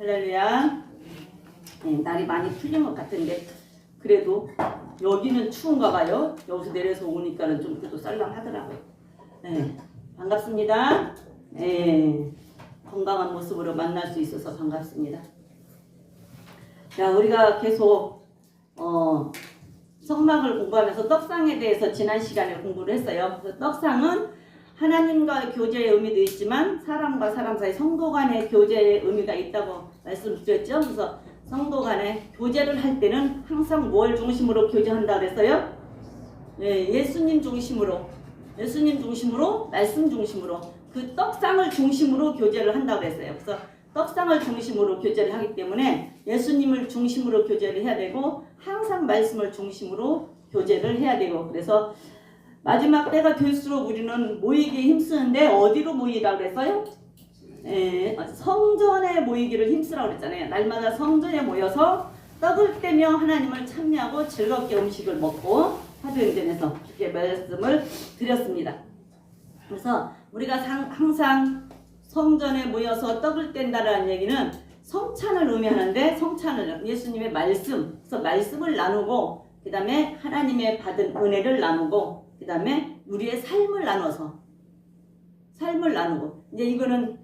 할렐루야. 네, 날이 많이 풀린 것 같은데 그래도 여기는 추운가 봐요. 여기서 내려서 오니까는 좀 그래도 쌀랑하더라고요. 네, 반갑습니다. 네, 건강한 모습으로 만날 수 있어서 반갑습니다. 자, 우리가 계속 성막을 공부하면서 떡상에 대해서 지난 시간에 공부를 했어요. 그래서 떡상은 하나님과 교제의 의미도 있지만 사람과 사람 사이 성도 간의 교제의 의미가 있다고 말씀드렸죠. 그래서 성도 간의 교제를 할 때는 항상 뭘 중심으로 교제한다 그랬어요? 네, 예수님 중심으로, 말씀 중심으로, 그 떡상을 중심으로 교제를 한다고 했어요. 그래서 떡상을 중심으로 교제를 하기 때문에 예수님을 중심으로 교제를 해야 되고 항상 말씀을 중심으로 교제를 해야 되고, 그래서 마지막 때가 될수록 우리는 모이기에 힘쓰는데 어디로 모이라고 그랬어요? 성전에 모이기를 힘쓰라고 그랬잖아요. 날마다 성전에 모여서 떡을 떼며 하나님을 찬미하고 즐겁게 음식을 먹고 사도행전에서 이렇게 말씀을 드렸습니다. 그래서 우리가 항상 성전에 모여서 떡을 뗀다라는 얘기는 성찬을 의미하는데, 성찬을 예수님의 말씀, 그래서 말씀을 나누고 그 다음에 하나님의 받은 은혜를 나누고 그 다음에 우리의 삶을 나눠서 삶을 나누고, 이제 이거는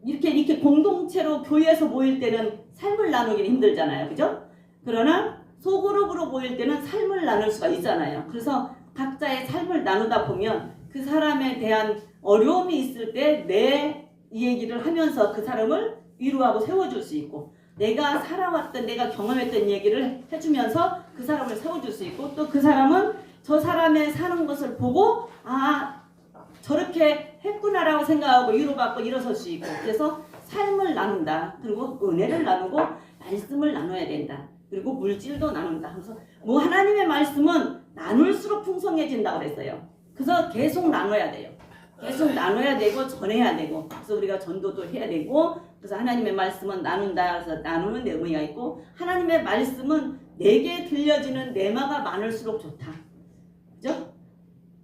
이렇게 공동체로 교회에서 모일 때는 삶을 나누기는 힘들잖아요, 그죠? 그러나 소그룹으로 모일 때는 삶을 나눌 수가 있잖아요. 그래서 각자의 삶을 나누다 보면 그 사람에 대한 어려움이 있을 때 내 얘기를 하면서 그 사람을 위로하고 세워줄 수 있고, 내가 살아왔던, 내가 경험했던 얘기를 해주면서 그 사람을 세워줄 수 있고, 또 그 사람은 저 사람의 사는 것을 보고 저렇게 했구나라고 생각하고 위로받고 일어설 수 있고, 그래서 삶을 나눈다. 그리고 은혜를 나누고 말씀을 나눠야 된다. 그리고 물질도 나눈다. 그래서 하나님의 말씀은 나눌수록 풍성해진다고 그랬어요. 그래서 계속 나눠야 돼요. 계속 나눠야 되고 전해야 되고, 그래서 우리가 전도도 해야 되고, 그래서 하나님의 말씀은 나눈다. 그래서 나누는 데 의미가 있고, 하나님의 말씀은 내게 들려지는 내마가 많을수록 좋다. 그죠?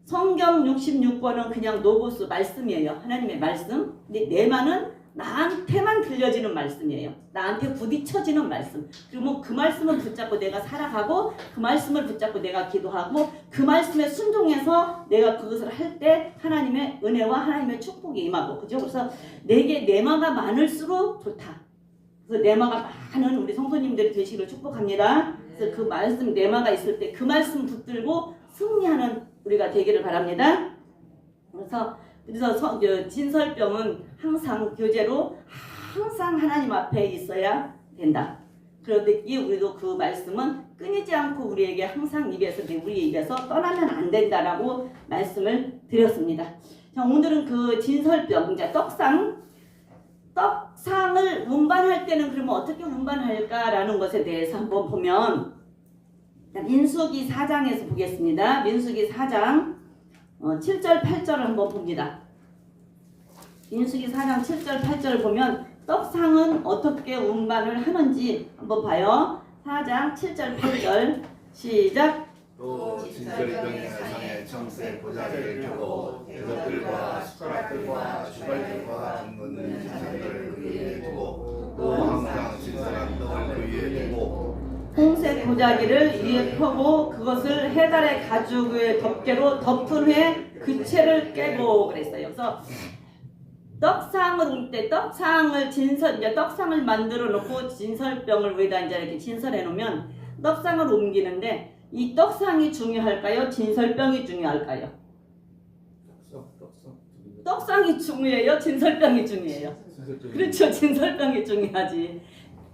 성경 66권은 그냥 노고스 말씀이에요. 하나님의 말씀. 근데 내마는 나한테만 들려지는 말씀이에요. 나한테 부딪혀지는 말씀. 그리고 그 말씀을 붙잡고 내가 살아가고, 그 말씀을 붙잡고 내가 기도하고, 그 말씀에 순종해서 내가 그것을 할 때 하나님의 은혜와 하나님의 축복이 임하고, 그죠? 그래서 내게 내마가 많을수록 좋다. 그래서 내마가 많은 우리 성도님들이 되시기를 축복합니다. 그래서 그 말씀 내마가 있을 때 그 말씀 붙들고 승리하는 우리가 되기를 바랍니다. 그래서 진설병은 항상 교제로 항상 하나님 앞에 있어야 된다. 그러듯이 우리도 그 말씀은 끊이지 않고 우리에게 항상 우리의 입에서 떠나면 안 된다라고 말씀을 드렸습니다. 자, 오늘은 그 진설병, 이제 떡상을 운반할 때는 그러면 어떻게 운반할까라는 것에 대해서 한번 보면, 민수기 4장에서 보겠습니다. 민수기 4장 7절 8절을 한번 봅니다. 민수기 4장 7절 8절을 보면 떡상은 어떻게 운반을 하는지 한번 봐요. 4장 7절 8절 시작. 또 진설병의 상에 청새 보자기를 두고 대접들과 숟가락들과 주발들과 묻는 잔을 그 위에 두고, 또 항상 진설한 떡을 그 위에 두고 홍색 보자기를 위에 펴고 그것을 해달의 가죽의 덮개로 덮은 후에 그 채를 깨고 그랬어요. 그래서 떡상을 올 때 떡상을 만들어 놓고 진설병을 위에다 이제 이렇게 진설해 놓으면 떡상을 옮기는데, 이 떡상이 중요할까요? 진설병이 중요할까요? 떡상이 중요해요? 진설병이 중요해요? 그렇죠. 진설병이 중요하지.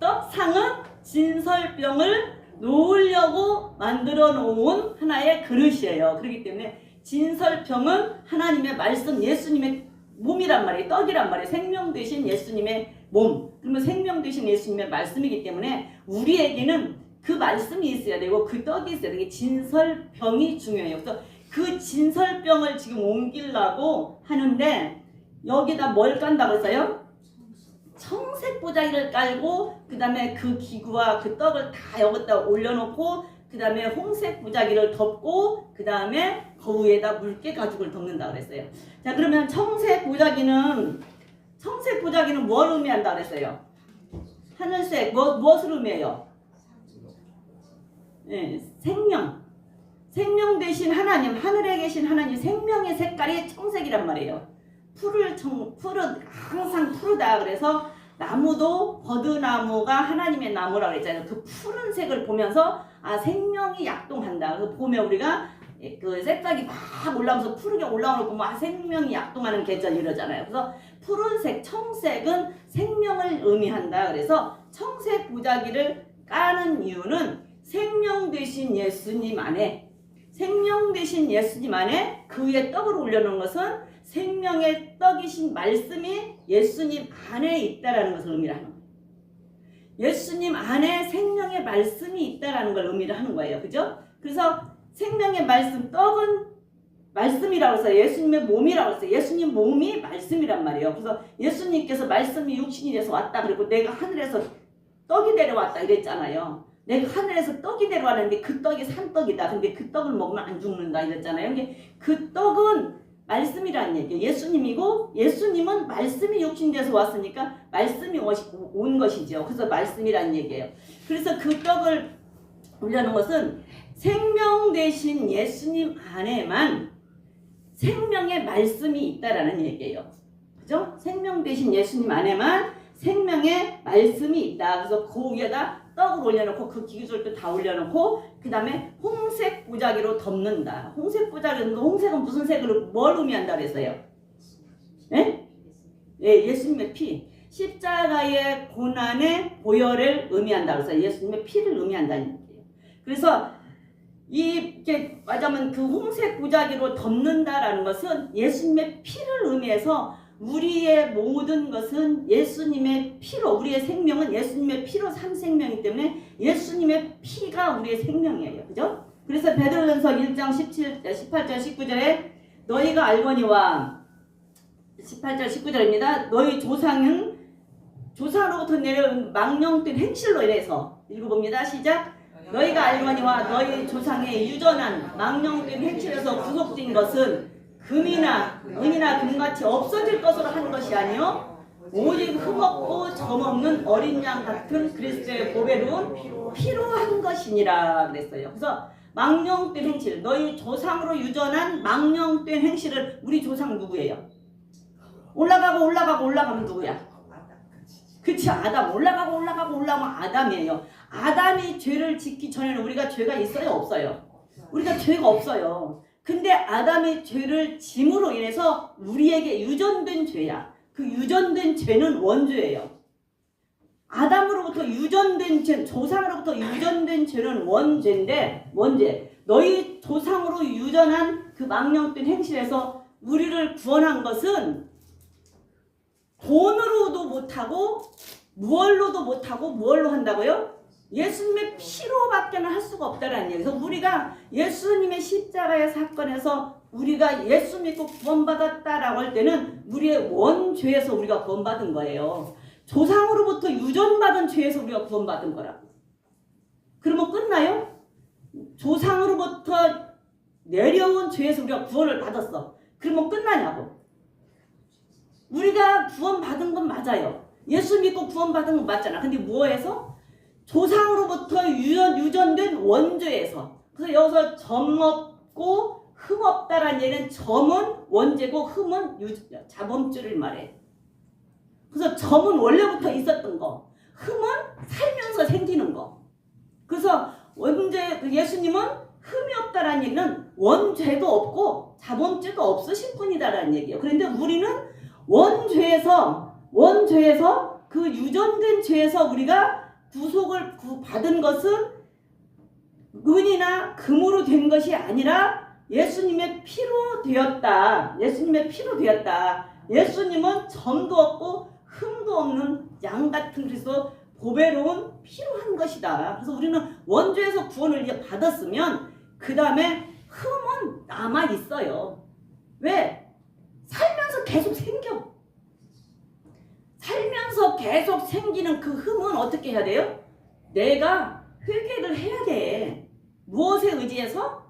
떡상은 진설병을 놓으려고 만들어 놓은 하나의 그릇이에요. 그렇기 때문에 진설병은 하나님의 말씀, 예수님의 몸이란 말이에요. 떡이란 말이에요. 생명 되신 예수님의 몸. 그러면 생명 되신 예수님의 말씀이기 때문에 우리에게는 그 말씀이 있어야 되고 그 떡이 있어야 되고 진설병이 중요해요. 그래서 그 진설병을 지금 옮기려고 하는데 여기다 뭘 깐다고 했어요? 청색 보자기를 깔고, 그 다음에 그 기구와 그 떡을 다 여기다 올려놓고, 그 다음에 홍색 보자기를 덮고, 그 다음에 그 위에다 물개 가죽을 덮는다 그랬어요. 자, 그러면 청색 보자기는 뭘 의미한다 그랬어요? 하늘색 무엇을 의미해요? 네, 생명. 생명 대신 하나님, 하늘에 계신 하나님, 생명의 색깔이 청색이란 말이에요. 푸른 항상 푸르다. 그래서 나무도 버드나무가 하나님의 나무라고 그랬잖아요. 그 푸른색을 보면서 생명이 약동한다. 그래서 보면 우리가 그 색깔이 막 올라오면서 푸르게 올라오는 거 보면 생명이 약동하는 계절 이러잖아요. 그래서 푸른색, 청색은 생명을 의미한다. 그래서 청색 보자기를 까는 이유는 생명 되신 예수님 안에 그 위에 떡을 올려놓은 것은 생명의 떡이신 말씀이 예수님 안에 있다라는 것을 의미를 하는 거예요. 예수님 안에 생명의 말씀이 있다라는 걸 의미를 하는 거예요. 그죠? 그래서 생명의 말씀, 떡은 말씀이라고 해서 예수님의 몸이라고 해서 예수님 몸이 말씀이란 말이에요. 그래서 예수님께서 말씀이 육신이 돼서 왔다. 그리고 내가 하늘에서 떡이 내려왔다 이랬잖아요. 내가 하늘에서 떡이 내려왔는데 그 떡이 산떡이다. 근데 그 떡을 먹으면 안 죽는다 이랬잖아요. 그 떡은 말씀이라는 얘기예요. 예수님이고 예수님은 말씀이 육신돼서 왔으니까 말씀이 온 것이죠. 그래서 말씀이라는 얘기예요. 그래서 그 떡을 올려놓은 것은 생명 대신 예수님 안에만 생명의 말씀이 있다라는 얘기예요. 그죠? 생명 대신 예수님 안에만 생명의 말씀이 있다. 그래서 그 위에다 떡을 올려놓고 그 기술도 다 올려놓고 그 다음에 홍색 보자기로 덮는다. 홍색 보자기는 홍색은 무슨 색으로 뭘 의미한다 그랬어요? 네? 예, 예수님의 피. 십자가의 고난의 보혈을 의미한다. 그래서 예수님의 피를 의미한다는 얘기예요. 그래서 이게 말하자면 그 홍색 보자기로 덮는다라는 것은 예수님의 피를 의미해서 우리의 모든 것은 예수님의 피로, 우리의 생명은 예수님의 피로 산 생명이기 때문에 예수님의 피가 우리의 생명이에요. 그죠? 그래서 베드로전서 1장 18절 19절에 너희가 알거니와 18절 19절입니다. 너희 조상으로부터 내려온 망령된 행실로 인해서 읽어봅니다. 시작. 너희가 알거니와 너희 조상의 유전한 망령된 행실에서 구속된 것은 금이나 은이나 금같이 없어질 것으로 하는 것이 아니요 오직 흠없고 점없는 어린 양 같은 그리스도의 보배로운 피로 한 것이니라 그랬어요. 그래서 망령된 행실, 너희 조상으로 유전한 망령된 행실을 우리 조상 누구예요? 올라가면 누구야? 그치, 아담. 올라가면 아담이에요. 아담이 죄를 짓기 전에는 우리가 죄가 있어요? 없어요? 우리가 죄가 없어요. 근데 아담의 죄를 짐으로 인해서 우리에게 유전된 죄야. 그 유전된 죄는 원죄예요. 아담으로부터 유전된 죄, 조상으로부터 유전된 죄는 원죄인데, 너희 조상으로 유전한 그 망령된 행실에서 우리를 구원한 것은 돈으로도 못하고 무얼로도 못하고 무얼로 한다고요? 예수님의 피로밖에는 할 수가 없다라는 얘기예요. 그래서 우리가 예수님의 십자가의 사건에서 우리가 예수 믿고 구원받았다라고 할 때는 우리의 원죄에서 우리가 구원받은 거예요. 조상으로부터 유전받은 죄에서 우리가 구원받은 거라고. 그러면 끝나요? 조상으로부터 내려온 죄에서 우리가 구원을 받았어. 그러면 끝나냐고. 우리가 구원받은 건 맞아요. 예수 믿고 구원받은 건 맞잖아. 근데 뭐에서? 조상으로부터 유전된 원죄에서. 그래서 여기서 점 없고 흠 없다라는 얘기는 점은 원죄고 흠은 자범죄를 말해. 그래서 점은 원래부터 있었던 거, 흠은 살면서 생기는 거. 그래서 예수님은 흠이 없다라는 얘기는 원죄도 없고 자범죄도 없으신 분이다라는 얘기예요. 그런데 우리는 원죄에서 그 유전된 죄에서 우리가 구속을 받은 것은 은이나 금으로 된 것이 아니라 예수님의 피로 되었다. 예수님은 점도 없고 흠도 없는 양 같은 그리스도 보배로운 피로 한 것이다. 그래서 우리는 원죄에서 구원을 받았으면 그 다음에 흠은 남아 있어요. 왜? 살면서 계속 생겨. 살면서 계속 생기는 그 흠은 어떻게 해야 돼요? 내가 회개를 해야 돼. 무엇에 의지해서?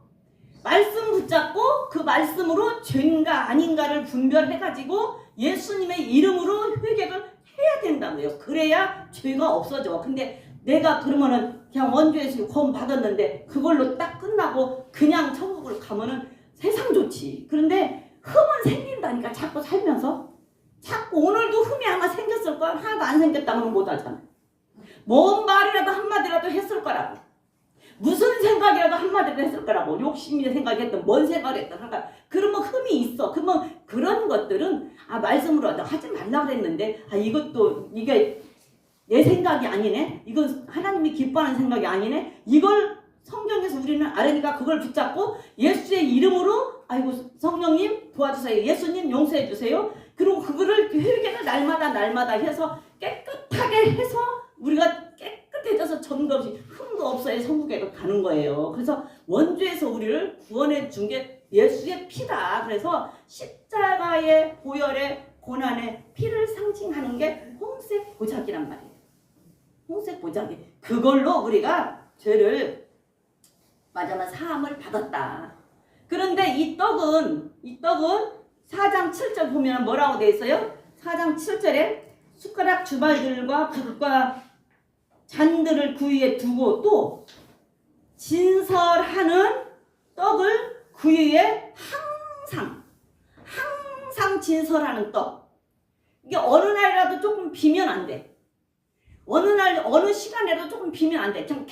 말씀 붙잡고 그 말씀으로 죄인가 아닌가를 분별해가지고 예수님의 이름으로 회개를 해야 된다고요. 그래야 죄가 없어져. 근데 내가 그러면은 그냥 원죄에서 구원 받았는데 그걸로 딱 끝나고 그냥 천국을 가면은 세상 좋지. 그런데 흠은 생긴다니까. 자꾸 살면서 자꾸 오늘도 흠이 아마 생겼을 거야. 하나도 안 생겼다면 못하잖아. 뭔 말이라도 한마디라도 했을 거라고. 무슨 생각이라도 한마디라도 했을 거라고. 욕심이 생각했든 뭔 생각을 했든 하가 그러면 흠이 있어. 그러면 그런 것들은 말씀으로 하지 말라 그랬는데 이것도 이게 내 생각이 아니네. 이건 하나님이 기뻐하는 생각이 아니네. 이걸 성경에서 우리는 알으니까 그걸 붙잡고 예수의 이름으로 아이고 성령님 도와주세요. 예수님 용서해 주세요. 그리고 그거를 회개를 날마다 해서 깨끗하게 해서 우리가 깨끗해져서 점도 없이 흠도 없어야 천국에 가는 거예요. 그래서 원죄에서 우리를 구원해 준 게 예수의 피다. 그래서 십자가의 보혈의 고난의 피를 상징하는 게 홍색 보자기란 말이에요. 홍색 보자기. 그걸로 우리가 죄를 맞아만 사함을 받았다. 그런데 이 떡은 4장 7절 보면 뭐라고 돼 있어요? 4장 7절에 숟가락 주발들과 붓과 잔들을 그 위에 두고 또 진설하는 떡을 그 위에 항상 진설하는 떡. 이게 어느 날이라도 조금 비면 안 돼. 어느 시간에도 조금 비면 안 돼. 그냥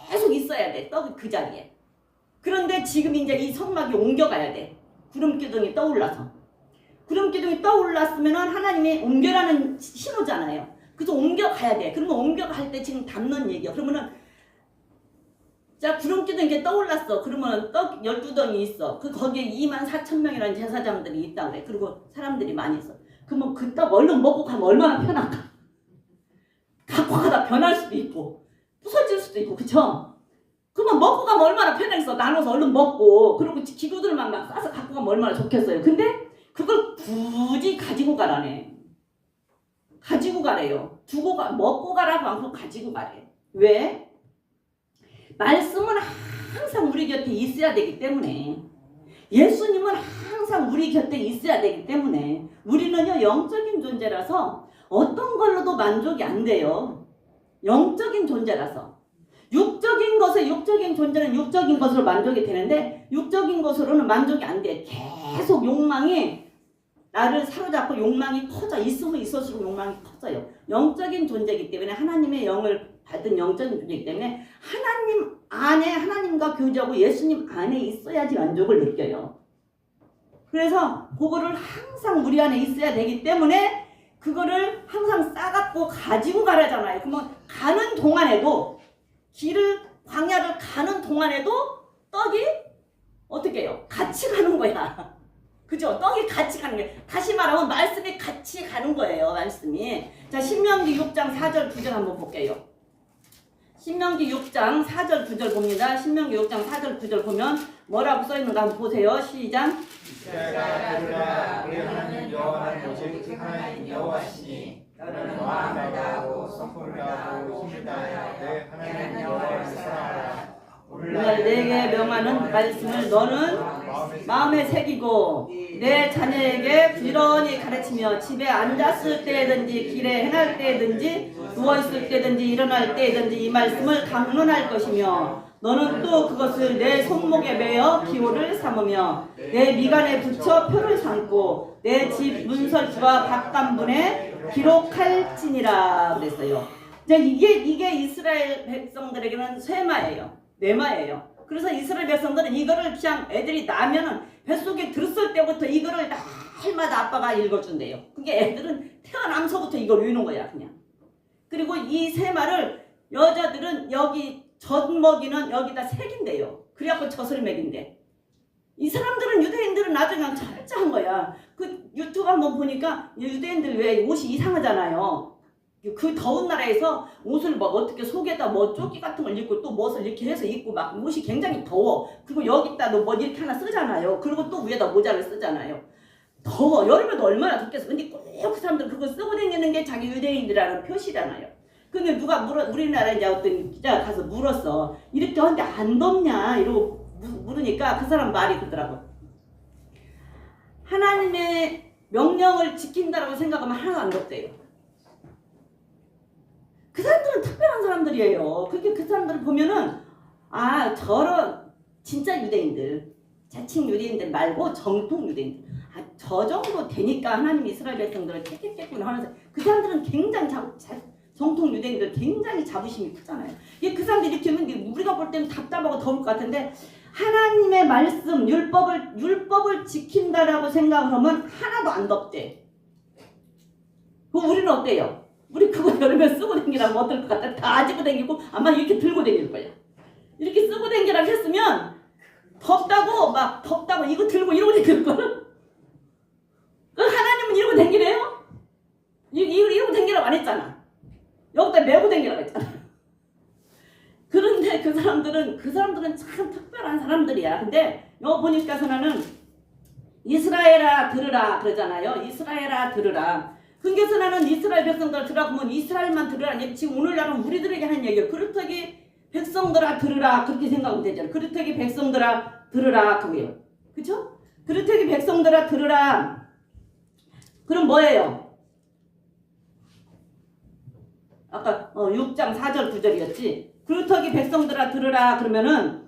계속 있어야 돼. 떡이 그 자리에. 그런데 지금 이제 이 성막이 옮겨가야 돼. 구름기둥이 떠올라서. 구름기둥이 떠올랐으면 하나님이 옮겨라는 신호잖아요. 그래서 옮겨가야 돼. 그러면 옮겨갈 때 지금 담는 얘기야. 그러면은 자 구름기둥이 이게 떠올랐어. 그러면 떡 12덩이 있어. 거기에 24,000명이라는 제사장들이 있다 그래. 그리고 사람들이 많이 있어. 그러면 그 떡 얼른 먹고 가면 얼마나 편할까? 갖고 가다 변할 수도 있고 부서질 수도 있고 그쵸? 그러면 먹고 가면 얼마나 편하겠어. 나눠서 얼른 먹고 그리고 기구들만 막 싸서 갖고 가면 얼마나 좋겠어요. 근데 그걸 굳이 가지고 가라네. 가지고 가래요. 먹고 가라고 않고 가지고 가래. 왜? 말씀은 항상 우리 곁에 있어야 되기 때문에 예수님은 항상 우리 곁에 있어야 되기 때문에 우리는요 영적인 존재라서 어떤 걸로도 만족이 안 돼요. 영적인 존재라서. 육적인 존재는 육적인 것으로 만족이 되는데 육적인 것으로는 만족이 안 돼. 계속 욕망이 나를 사로잡고 욕망이 커져. 있으면 있을수록 욕망이 커져요. 영적인 존재이기 때문에 하나님의 영을 받은 영적인 존재이기 때문에 하나님 안에 하나님과 교제하고 예수님 안에 있어야지 만족을 느껴요. 그래서 그거를 항상 우리 안에 있어야 되기 때문에 그거를 항상 싸갖고 가지고 가라잖아요. 그러면 가는 동안에도 광야를 가는 동안에도 떡이 어떻게 해요? 같이 가는 거야. 그죠? 떡이 같이 가는 거예요. 다시 말하면 말씀이 같이 가는 거예요. 말씀이. 자, 신명기 6장 4절 9절 한번 볼게요. 신명기 6장 4절 9절 봅니다. 신명기 6장 4절 9절 보면 뭐라고 써있는가 한번 보세요. 시작. 이스라엘아 우리 하나님 여호와는 오직 하나님 여호와시니 너는 마음을 다하고 성품을 다하고 힘을 다하여 내 하나님 여호와를 사랑하라. 오늘 내게 명하는 말씀을 너는 마음에 새기고 내 자녀에게 부지런히 가르치며 집에 앉았을 때든지 길에 행할 때든지 누워있을 때든지 일어날 때든지 이 말씀을 강론할 것이며 너는 또 그것을 내 손목에 매어 기호를 삼으며 내 미간에 붙여 표를 삼고 내 집 문설주와 밖간문에 기록할지니라 그랬어요. 이게 이스라엘 백성들에게는 쇠마예요. 뇌마예요. 그래서 이스라엘 백성들은 이거를 그냥 애들이 나면은 뱃속에 들었을 때부터 이거를 날마다 아빠가 읽어준대요. 그게 애들은 태어나면서부터 이걸 외우는 거야 그냥. 그리고 이 쇠마를 여자들은 여기 젖 먹이는 여기다 새긴대요. 그래갖고 젖을 먹인대. 이 사람들은 유대인들은 나중에 그냥 철저한 거야. 그 유튜브 한번 보니까 유대인들 왜 옷이 이상하잖아요. 그 더운 나라에서 옷을 막 어떻게 속에다 뭐 조끼 같은 걸 입고 또 무엇을 이렇게 해서 입고 막 옷이 굉장히 더워. 그리고 여기다 뭐 이렇게 하나 쓰잖아요. 그리고 또 위에다 모자를 쓰잖아요. 더워. 여름에도 얼마나 덥겠어. 근데 꼭 그 사람들은 그걸 쓰고 다니는 게 자기 유대인이라는 표시잖아요. 근데 누가 우리나라 이제 어떤 기자가 가서 물었어. 이렇게 하는데 안 덥냐? 이러고 물으니까 그 사람 말이 그러더라고. 하나님의 명령을 지킨다라고 생각하면 하나도 안 덥대요. 사람들이에요. 그렇게 그 사람들을 보면은 아 저런 진짜 유대인들, 자칭 유대인들 말고 정통 유대인들, 아 저 정도 되니까 하나님 이스라엘 백성들을 택했겠구나 하는 그 사람들은 굉장히 정통 유대인들 굉장히 자부심이 크잖아요. 이게 그 사람들이 이렇게 하면 우리가 볼 때는 답답하고 더울 것 같은데 하나님의 말씀 율법을 지킨다라고 생각을 하면 하나도 안 덥대. 우리는 어때요? 우리 그거 여름에 쓰고 다니라면 어떨 것 같아? 다 아지고 다니고 아마 이렇게 들고 다닐 거야. 이렇게 쓰고 다니라고 했으면 덥다고 이거 들고 이러고 다닐 거야. 그 하나님은 이러고 다니래요? 이러고 다니라고 안 했잖아. 여기다 메고 다니라고 했잖아. 그런데 그 사람들은 참 특별한 사람들이야. 근데 여기 보니까 선언은 이스라엘아 들으라 그러잖아요. 이스라엘아 들으라. 흥계선언은 이스라엘 백성들 들으라 그러면 이스라엘만 들으라. 지금 오늘날은 우리들에게 하는 얘기예요. 그렇다기 백성들아 들으라 그렇게 생각하면 되잖아요. 그렇다기 백성들아 들으라 그거예요. 그쵸? 그렇다기 백성들아 들으라. 그럼 뭐예요? 아까 6장 4절 9절이었지. 그렇다기 백성들아 들으라 그러면은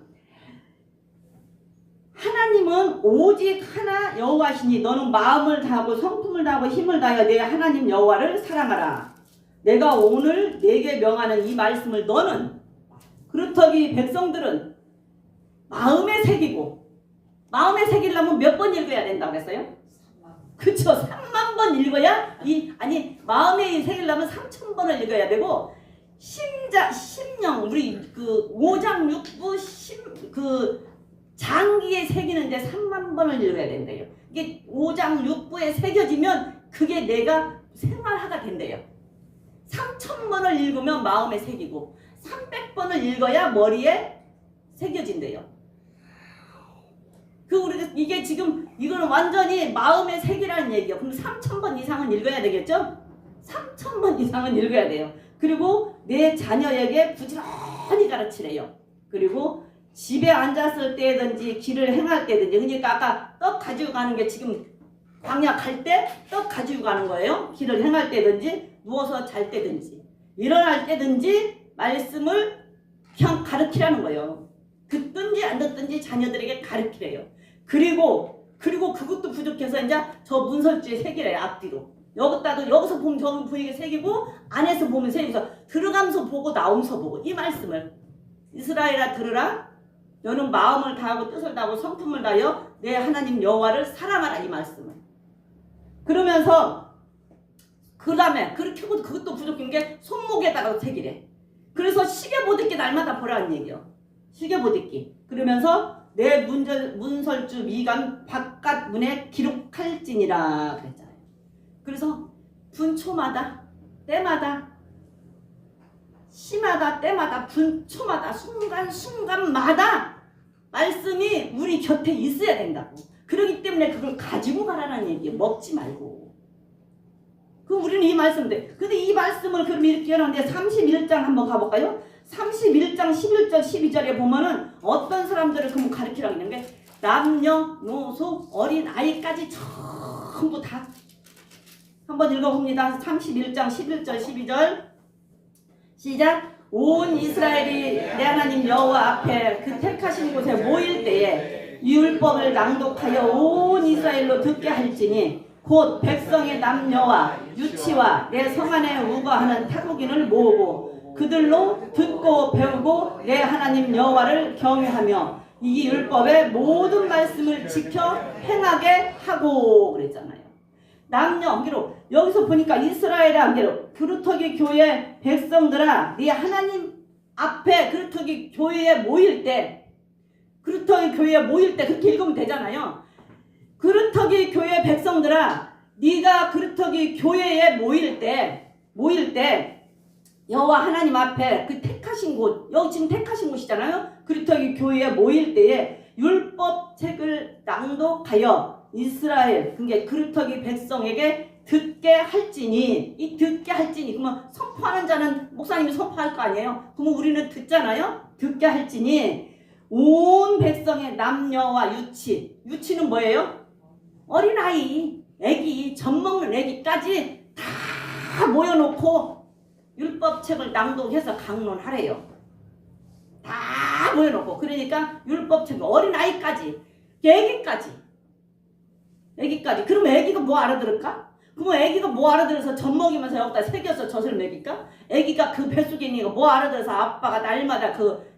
하나님은 오직 하나 여호와시니 너는 마음을 다하고 성품을 다하고 힘을 다하여 내 하나님 여호와를 사랑하라. 내가 오늘 내게 명하는 이 말씀을 너는 그렇다기 백성들은 마음에 새기고 마음에 새기려면 몇 번 읽어야 된다고 했어요? 그쵸? 3만 번 읽어야 마음에 새기려면 3,000번을 읽어야 되고 심령 우리 그 5장 6부 장기에 새기는데 3만 번을 읽어야 된대요. 이게 5장 6부에 새겨지면 그게 내가 생활화가 된대요. 3,000번을 읽으면 마음에 새기고 300번을 읽어야 머리에 새겨진대요. 우리가 이게 지금 이거는 완전히 마음에 새기라는 얘기예요. 그럼 3,000번 이상은 읽어야 되겠죠? 3,000번 이상은 읽어야 돼요. 그리고 내 자녀에게 부지런히 가르치래요. 그리고 집에 앉았을 때든지 길을 행할 때든지 그러니까 아까 떡 가지고 가는 게 지금 광야 갈 때 떡 가지고 가는 거예요. 길을 행할 때든지 누워서 잘 때든지 일어날 때든지 말씀을 그냥 가르치라는 거예요. 듣든지 안 듣든지 자녀들에게 가르치래요. 그리고 그것도 부족해서 이제 저 문설주에 새기래요. 앞뒤로. 여기서 보면 저 부위에 새기고 안에서 보면 새기면서 들어가면서 보고 나오면서 보고 이 말씀을 이스라엘아 들으라. 너는 마음을 다하고 뜻을 다하고 성품을 다하여 내 하나님 여호와를 사랑하라 이 말씀을. 그러면서 그 다음에 그렇게 해도 그것도 부족한 게 손목에다가 새기래. 그래서 시계 보듣기 날마다 보라는 얘기요. 시계 보듣기. 그러면서 내 문설주 미간 바깥 문에 기록할지니라 그랬잖아요. 그래서 분초마다 때마다 시마다 때마다 분초마다 순간순간마다 말씀이 우리 곁에 있어야 된다고. 그렇기 때문에 그걸 가지고 가라는 얘기예요. 먹지 말고. 그럼 우리는 이 말씀인데 근데 이 말씀을 그럼 이렇게 해놨는데 31장 한번 가볼까요? 31장 11절 12절에 보면은 어떤 사람들을 그럼 가르치라고 했는데 남녀노소 어린아이까지 전부 다 한번 읽어봅니다. 31장 11절 12절 시작. 온 이스라엘이 내 하나님 여호와 앞에 그 택하신 곳에 모일 때에 율법을 낭독하여 온 이스라엘로 듣게 할지니 곧 백성의 남녀와 유치와 내 성 안에 우거하는 타국인을 모으고 그들로 듣고 배우고 내 하나님 여호와를 경외하며 이 율법의 모든 말씀을 지켜 행하게 하고 그랬잖아요. 남녀 한계로 여기서 보니까 이스라엘의 한계로 그루터기 교회 백성들아 네 하나님 앞에 그루터기 교회에 모일 때 그루터기 교회에 모일 때 그렇게 읽으면 되잖아요. 그루터기 교회 백성들아 네가 그루터기 교회에 모일 때 여호와 하나님 앞에 그 택하신 곳 여기 지금 택하신 곳이잖아요. 그루터기 교회에 모일 때에 율법책을 낭독하여 이스라엘 그게 그루터기 백성에게 듣게 할지니 이 듣게 할지니 그러면 선포하는 자는 목사님이 선포할 거 아니에요. 그러면 우리는 듣잖아요. 듣게 할지니 온 백성의 남녀와 유치는 뭐예요? 어린아이 애기 젖먹는 애기까지 다 모여놓고 율법책을 낭독해서 강론하래요. 다 모여놓고. 그러니까 율법책 어린아이까지, 애기까지. 그럼 애기가 뭐 알아들을까? 그럼 애기가 뭐 알아들어서 젖 먹이면서 여기다 새겨서 젖을 먹일까? 애기가 그 뱃속에 있는 거 뭐 알아들어서 아빠가 날마다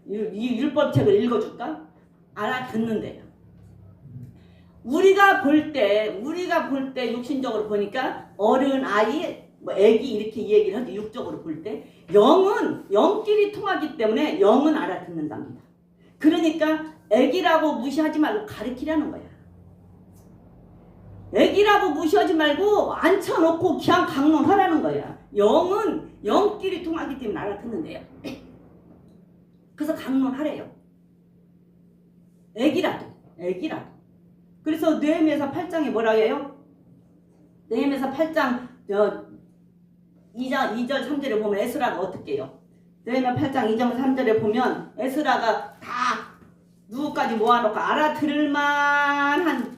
이 율법책을 읽어줄까? 알아듣는데요. 우리가 볼 때 육신적으로 보니까 어른아이, 뭐 애기 이렇게 얘기를 하지. 육적으로 볼 때 영끼리 통하기 때문에 영은 알아듣는답니다. 그러니까 애기라고 무시하지 말고 가르치라는 거야. 애기라고 무시하지 말고 앉혀놓고 그냥 강론하라는 거야. 영은 영끼리 통하기 때문에 알아듣는데요. 그래서 강론하래요. 애기라도. 그래서 느헤미야 8장에 뭐라 해요? 느헤미야 8장 2절 3절에 보면 에스라가 어떻게 해요? 느헤미야 8장 2절 3절에 보면 에스라가 다 누구까지 모아놓고 알아들을 만한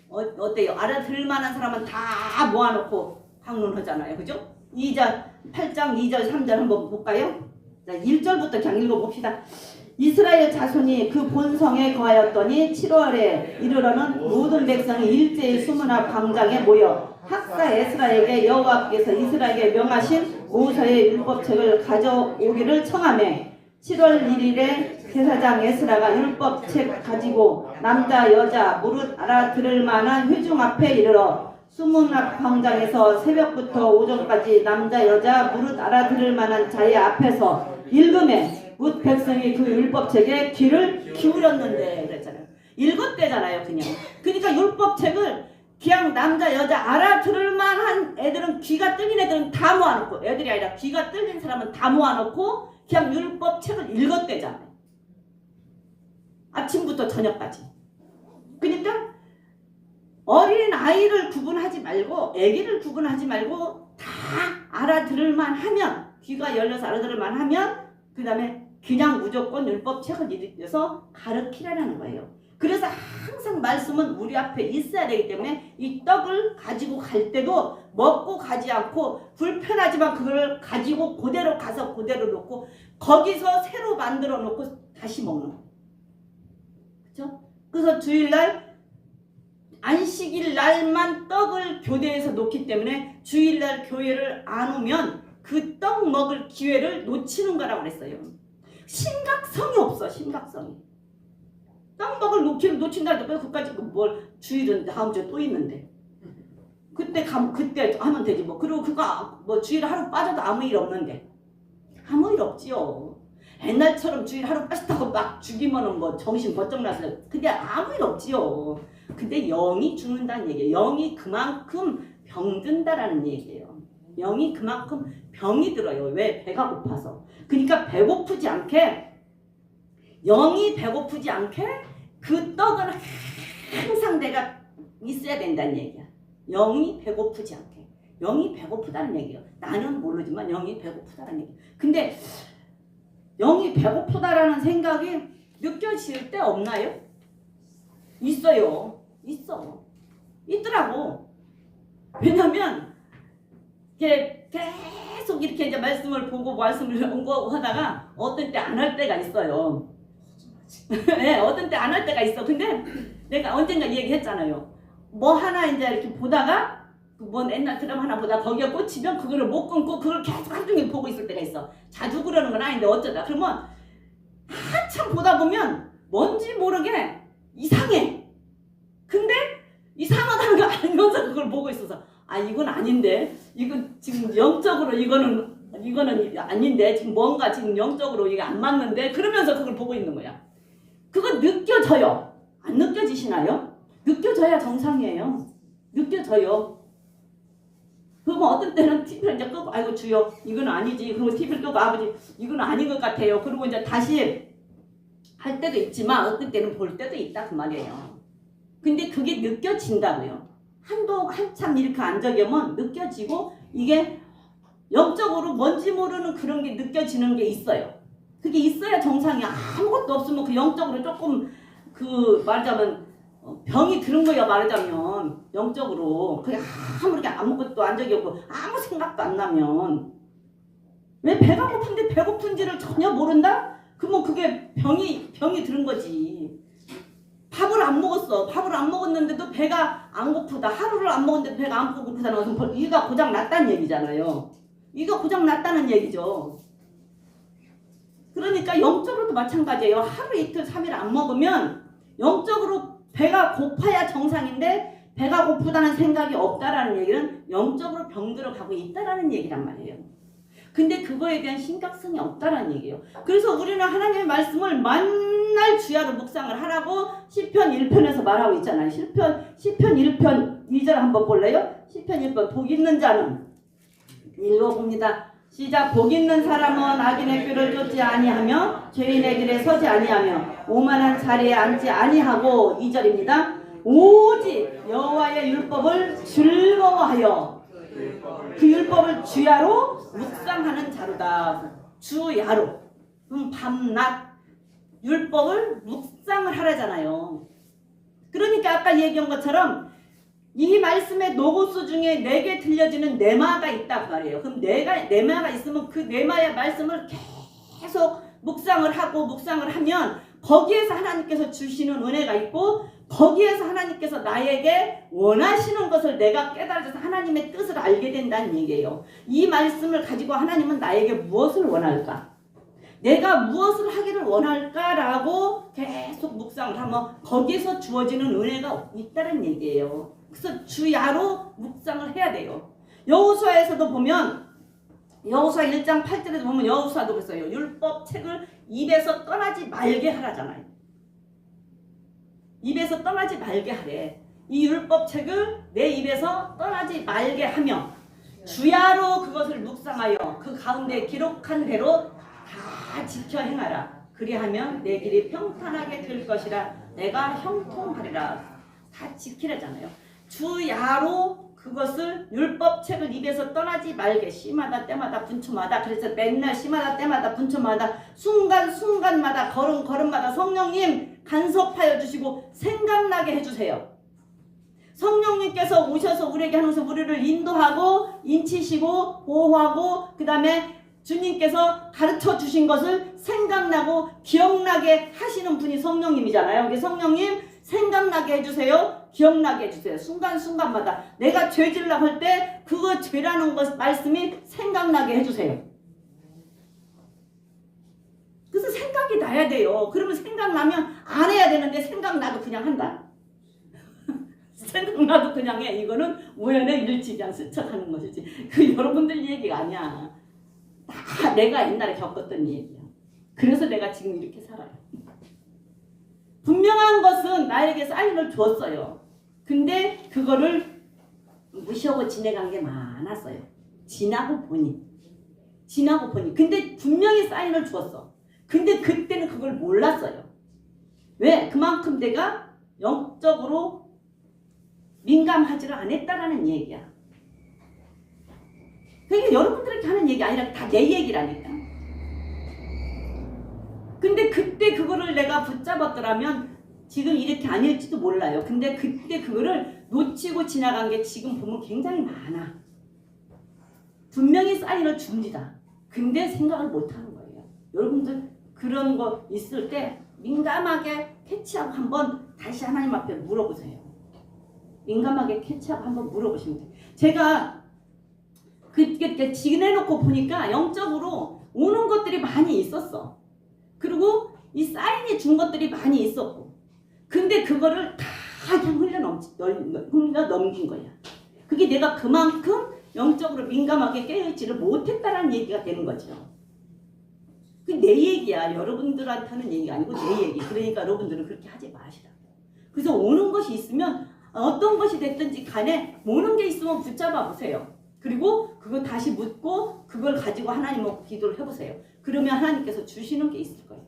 어때요? 알아들을 만한 사람은 다 모아놓고 강론하잖아요. 그죠? 8장 2절 3절 한번 볼까요? 자, 1절부터 그냥 읽어봅시다. 이스라엘 자손이 그 본성에 거하였더니 7월에 이르러는 모든 백성이 일제히 수문 앞 광장에 모여 학사 에스라에게 여호와께서 이스라엘에게 명하신 모세의 율법책을 가져오기를 청하매 7월 1일에 제사장 에스라가 율법책 가지고 남자 여자 무릇 알아들을 만한 회중 앞에 이르러 수문 앞 광장에서 새벽부터 오전까지 남자 여자 무릇 알아들을 만한 자의 앞에서 읽음에 뭇 백성이 그 율법책에 귀를 기울였는데 그랬잖아요. 읽었대잖아요. 그러니까 율법책을 그냥 남자 여자 알아들을 만한 애들은, 귀가 뚫린 애들은 다 모아놓고, 애들이 아니라 귀가 뚫린 사람은 다 모아놓고 그냥 율법책을 읽었대잖아요. 아침부터 저녁까지. 그러니까 어린 아이를 구분하지 말고, 애기를 구분하지 말고 다 알아들을 만하면, 귀가 열려서 알아들을 만하면 그 다음에 그냥 무조건 율법책을 읽어서 가르치라는 거예요. 그래서 항상 말씀은 우리 앞에 있어야 되기 때문에 이 떡을 가지고 갈 때도 먹고 가지 않고, 불편하지만 그걸 가지고 그대로 가서 그대로 놓고 거기서 새로 만들어 놓고 다시 먹는 거예요. 그렇죠? 그래서 주일날 안식일 날만 떡을 교대에서 놓기 때문에 주일날 교회를 안 오면 그 떡 먹을 기회를 놓치는 거라고 그랬어요. 심각성이 없어. 심각성이. 떡 먹을 기회를 놓친다고 해서 그까지 뭘 주일은 다음 주에 또 있는데 그때 하면 되지 뭐. 그리고 그거 뭐 주일 하루 빠져도 아무 일 없는데. 아무 일 없지요. 옛날처럼 주일 하루 빠졌다고 막 죽이면은 뭐 정신 번쩍 나서. 근데 아무 일 없지요. 근데 영이 죽는다는 얘기예요. 영이 그만큼 병든다라는 얘기예요. 영이 그만큼 병이 들어요. 왜? 배가 고파서. 그러니까 배고프지 않게, 영이 배고프지 않게 그 떡은 항상 내가 있어야 된다는 얘기야. 영이 배고프지 않게. 영이 배고프다는 얘기예요. 나는 모르지만 영이 배고프다는 얘기예요. 근데 영이 배고프다라는 생각이 느껴질 때 없나요? 있어요. 있더라고. 왜냐면 이게 계속 이렇게 이제 말씀을 보고 말씀을 연구하다가 어떤 때 안 할 때가 있어요. 네, 어떤 때 안 할 때가 있어. 근데 내가 언젠가 얘기했잖아요. 뭐 하나 이제 이렇게 보다가 뭐 옛날 드라마 하나 보다가 거기에 꽂히면 그거를 못 끊고 그걸 계속 하루 종일 보고 있을 때가 있어. 자주 그러는 건 아닌데 어쩌다. 그러면 한참 보다 보면 뭔지 모르게 이상해. 근데 이상하다는 거 알면서 그걸 보고 있어서 이건 아닌데, 이건 지금 영적으로 이거는 아닌데, 지금 뭔가 지금 영적으로 이게 안 맞는데, 그러면서 그걸 보고 있는 거야. 그거 느껴져요. 안 느껴지시나요? 느껴져야 정상이에요. 느껴져요. 그러면 어떤 때는 TV를 이제 끄고, 아이고 주여 이건 아니지. 그리고 TV를 끄고 아버지 이건 아닌 것 같아요. 그리고 이제 다시 할 때도 있지만 어떤 때는 볼 때도 있다 그 말이에요. 근데 그게 느껴진다고요. 한참 이렇게 앉아계면 느껴지고, 이게 영적으로 뭔지 모르는 그런 게 느껴지는 게 있어요. 그게 있어야 정상이야. 아무것도 없으면 그 영적으로 조금 말하자면 병이 들은 거야. 말하자면 영적으로 그게 아무렇게 아무것도 안 적이 없고 아무 생각도 안 나면 왜 배가 고픈데 배고픈지를 전혀 모른다? 그러면 그게 병이 들은 거지. 밥을 안 먹었어. 밥을 안 먹었는데도 배가 안 고프다. 하루를 안 먹었는데 배가 안 고프다는 것은 이가 고장 났다는 얘기잖아요. 이가 고장 났다는 얘기죠. 그러니까 영적으로도 마찬가지예요. 하루 이틀 3일 안 먹으면 영적으로 배가 고파야 정상인데 배가 고프다는 생각이 없다라는 얘기는 영적으로 병들어 가고 있다라는 얘기란 말이에요. 근데 그거에 대한 심각성이 없다라는 얘기예요. 그래서 우리는 하나님의 말씀을 만날 주야로 묵상을 하라고 시편 1편에서 말하고 있잖아요. 시편 1편 2절 한번 볼래요? 시편 1편 복 있는 자는 읽어봅니다. 시작. 복 있는 사람은 악인의 꾀를 쫓지 아니하며 죄인의 길에 서지 아니하며 오만한 자리에 앉지 아니하고 2절입니다. 오직 여호와의 율법을 즐거워하여 그 율법을 주야로 묵상하는 자로다. 주야로. 밤낮 율법을 묵상을 하라잖아요. 그러니까 아까 얘기한 것처럼 이 말씀의 노고수 중에 내게 들려지는 네마가 있다 그 말이에요. 그럼 네마가 있으면 그 네마의 말씀을 계속 묵상을 하면 거기에서 하나님께서 주시는 은혜가 있고 거기에서 하나님께서 나에게 원하시는 것을 내가 깨달아서 하나님의 뜻을 알게 된다는 얘기예요. 이 말씀을 가지고 하나님은 나에게 무엇을 원할까? 내가 무엇을 하기를 원할까라고 계속 묵상을 하면 거기에서 주어지는 은혜가 있다는 얘기예요. 그래서 주야로 묵상을 해야 돼요. 여호수아에서도 보면 여호수아 1장 8절에도 보면 여호수아도 그랬어요. 율법 책을 입에서 떠나지 말게 하라잖아요. 입에서 떠나지 말게 하래. 이 율법 책을 내 입에서 떠나지 말게 하며 주야로 그것을 묵상하여 그 가운데 기록한 대로 다 지켜 행하라. 그리하면 내 길이 평탄하게 될 것이라. 내가 형통하리라. 다 지키라잖아요. 주야로 그것을 율법책을 입에서 떠나지 말게. 시마다 때마다 분초마다. 그래서 맨날 시마다 때마다 분초마다 순간순간마다 걸음마다 성령님 간섭하여 주시고 생각나게 해주세요. 성령님께서 오셔서 우리에게 하면서 우리를 인도하고 인치시고 보호하고 그 다음에 주님께서 가르쳐 주신 것을 생각나고 기억나게 하시는 분이 성령님이잖아요. 여기 성령님 생각나게 해주세요. 기억나게 해주세요. 순간순간마다 내가 죄질라고 할 때 그거 죄라는 것 말씀이 생각나게 해주세요. 그래서 생각이 나야 돼요. 그러면 생각나면 안 해야 되는데 생각나도 그냥 한다. 생각나도 그냥 해. 이거는 우연의 일치량 스쳐가는 것이지. 그 여러분들 얘기가 아니야. 다 내가 옛날에 겪었던 얘기야. 그래서 내가 지금 이렇게 살아요. 분명한 것은 나에게 사인을 줬어요. 근데 그거를 무시하고 지내간 게 많았어요. 지나고 보니. 근데 분명히 사인을 줬어. 근데 그때는 그걸 몰랐어요. 왜? 그만큼 내가 영적으로 민감하지를 않았다라는 얘기야. 그게 여러분들에게 하는 얘기 아니라 다 내 얘기라니까. 근데 그때 그거를 내가 붙잡았더라면 지금 이렇게 아닐지도 몰라요. 근데 그때 그거를 놓치고 지나간 게 지금 보면 굉장히 많아. 분명히 사인을 줍니다. 근데 생각을 못하는 거예요. 여러분들 그런 거 있을 때 민감하게 캐치하고 한번 다시 하나님 앞에 물어보세요. 민감하게 캐치하고 한번 물어보시면 돼요. 제가 그때 지내놓고 보니까 영적으로 오는 것들이 많이 있었어. 그리고 이 사인이 준 것들이 많이 있었고, 근데 그거를 다 그냥 흘려 넘긴 거야. 그게 내가 그만큼 영적으로 민감하게 깨어있지를 못했다라는 얘기가 되는 거죠. 그게 내 얘기야. 여러분들한테는 얘기가 아니고 내 얘기. 그러니까 여러분들은 그렇게 하지 마시라. 그래서 오는 것이 있으면 어떤 것이 됐든지 간에 오는 게 있으면 붙잡아 보세요. 그리고 그거 다시 묻고 그걸 가지고 하나님하고 기도를 해보세요. 그러면 하나님께서 주시는 게 있을 거예요.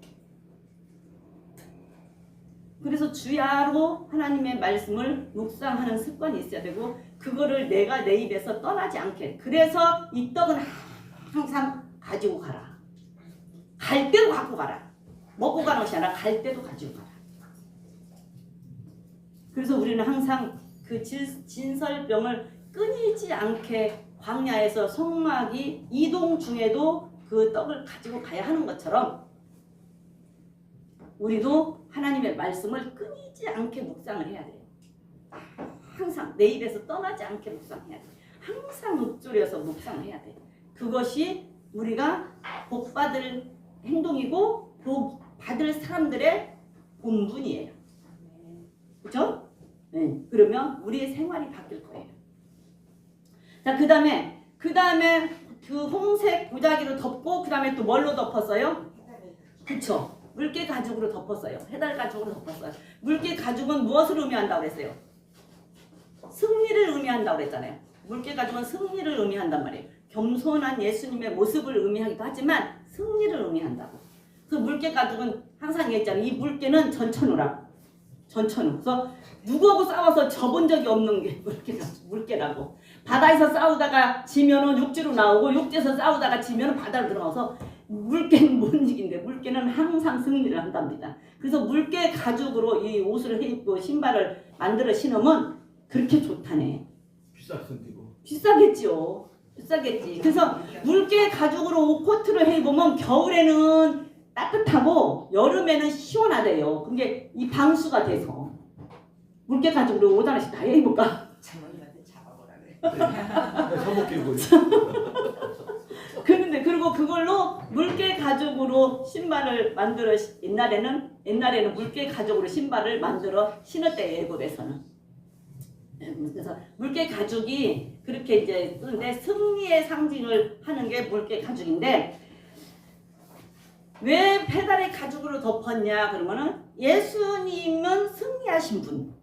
그래서 주야로 하나님의 말씀을 묵상하는 습관이 있어야 되고 그거를 내가 내 입에서 떠나지 않게. 그래서 이 떡은 항상 가지고 가라. 갈 때도 갖고 가라. 먹고 가는 것이 아니라 갈 때도 가지고 가라. 그래서 우리는 항상 그 진설병을 끊이지 않게 광야에서 성막이 이동 중에도 그 떡을 가지고 가야 하는 것처럼 우리도 하나님의 말씀을 끊이지 않게 묵상을 해야 돼요. 항상 내 입에서 떠나지 않게 묵상해야 돼. 항상 읊조려서 묵상해야 돼. 그것이 우리가 복 받을 행동이고 복 받을 사람들의 본분이에요. 그렇죠? 네. 그러면 우리의 생활이 바뀔 거예요. 자, 그 다음에 그 홍색 보자기로 덮고 그 다음에 또 뭘로 덮었어요? 그쵸? 물개 가죽으로 덮었어요. 해달 가죽으로 덮었어요. 물개 가죽은 무엇을 의미한다고 그랬어요? 승리를 의미한다고 그랬잖아요. 물개 가죽은 승리를 의미한단 말이에요. 겸손한 예수님의 모습을 의미하기도 하지만 승리를 의미한다고. 그 물개 가죽은 항상 얘기했잖아요. 이 물개는 전천후라. 전천후. 그래서 누구하고 싸워서 져본 적이 없는 게 물개라고. 바다에서 싸우다가 지면은 육지로 나오고 육지에서 싸우다가 지면은 바다로 들어가서 물개는 못 이긴데 물개는 항상 승리를 한답니다. 그래서 물개 가죽으로 이 옷을 입고 신발을 만들어 신으면 그렇게 좋다네. 비쌀 텐데고. 비싸겠지요. 비싸겠지. 그래서 물개 가죽으로 코트를 해입으면 겨울에는 따뜻하고 여름에는 시원하대요. 근데 이 방수가 돼서 물개 가죽으로 옷 하나씩 다 해입을까? 장모님한테 잡아보라 그래. 사복기고. 그런데 그리고 그걸로 물개 가죽으로 신발을 만들어 옛날에는 물개 가죽으로 신발을 만들어 신었대요. 애국에서는. 그래서 물개 가죽이 그렇게 이제 쓰는데 승리의 상징을 하는 게 물개 가죽인데 왜 페달의 가죽으로 덮었냐 그러면은 예수님은 승리하신 분,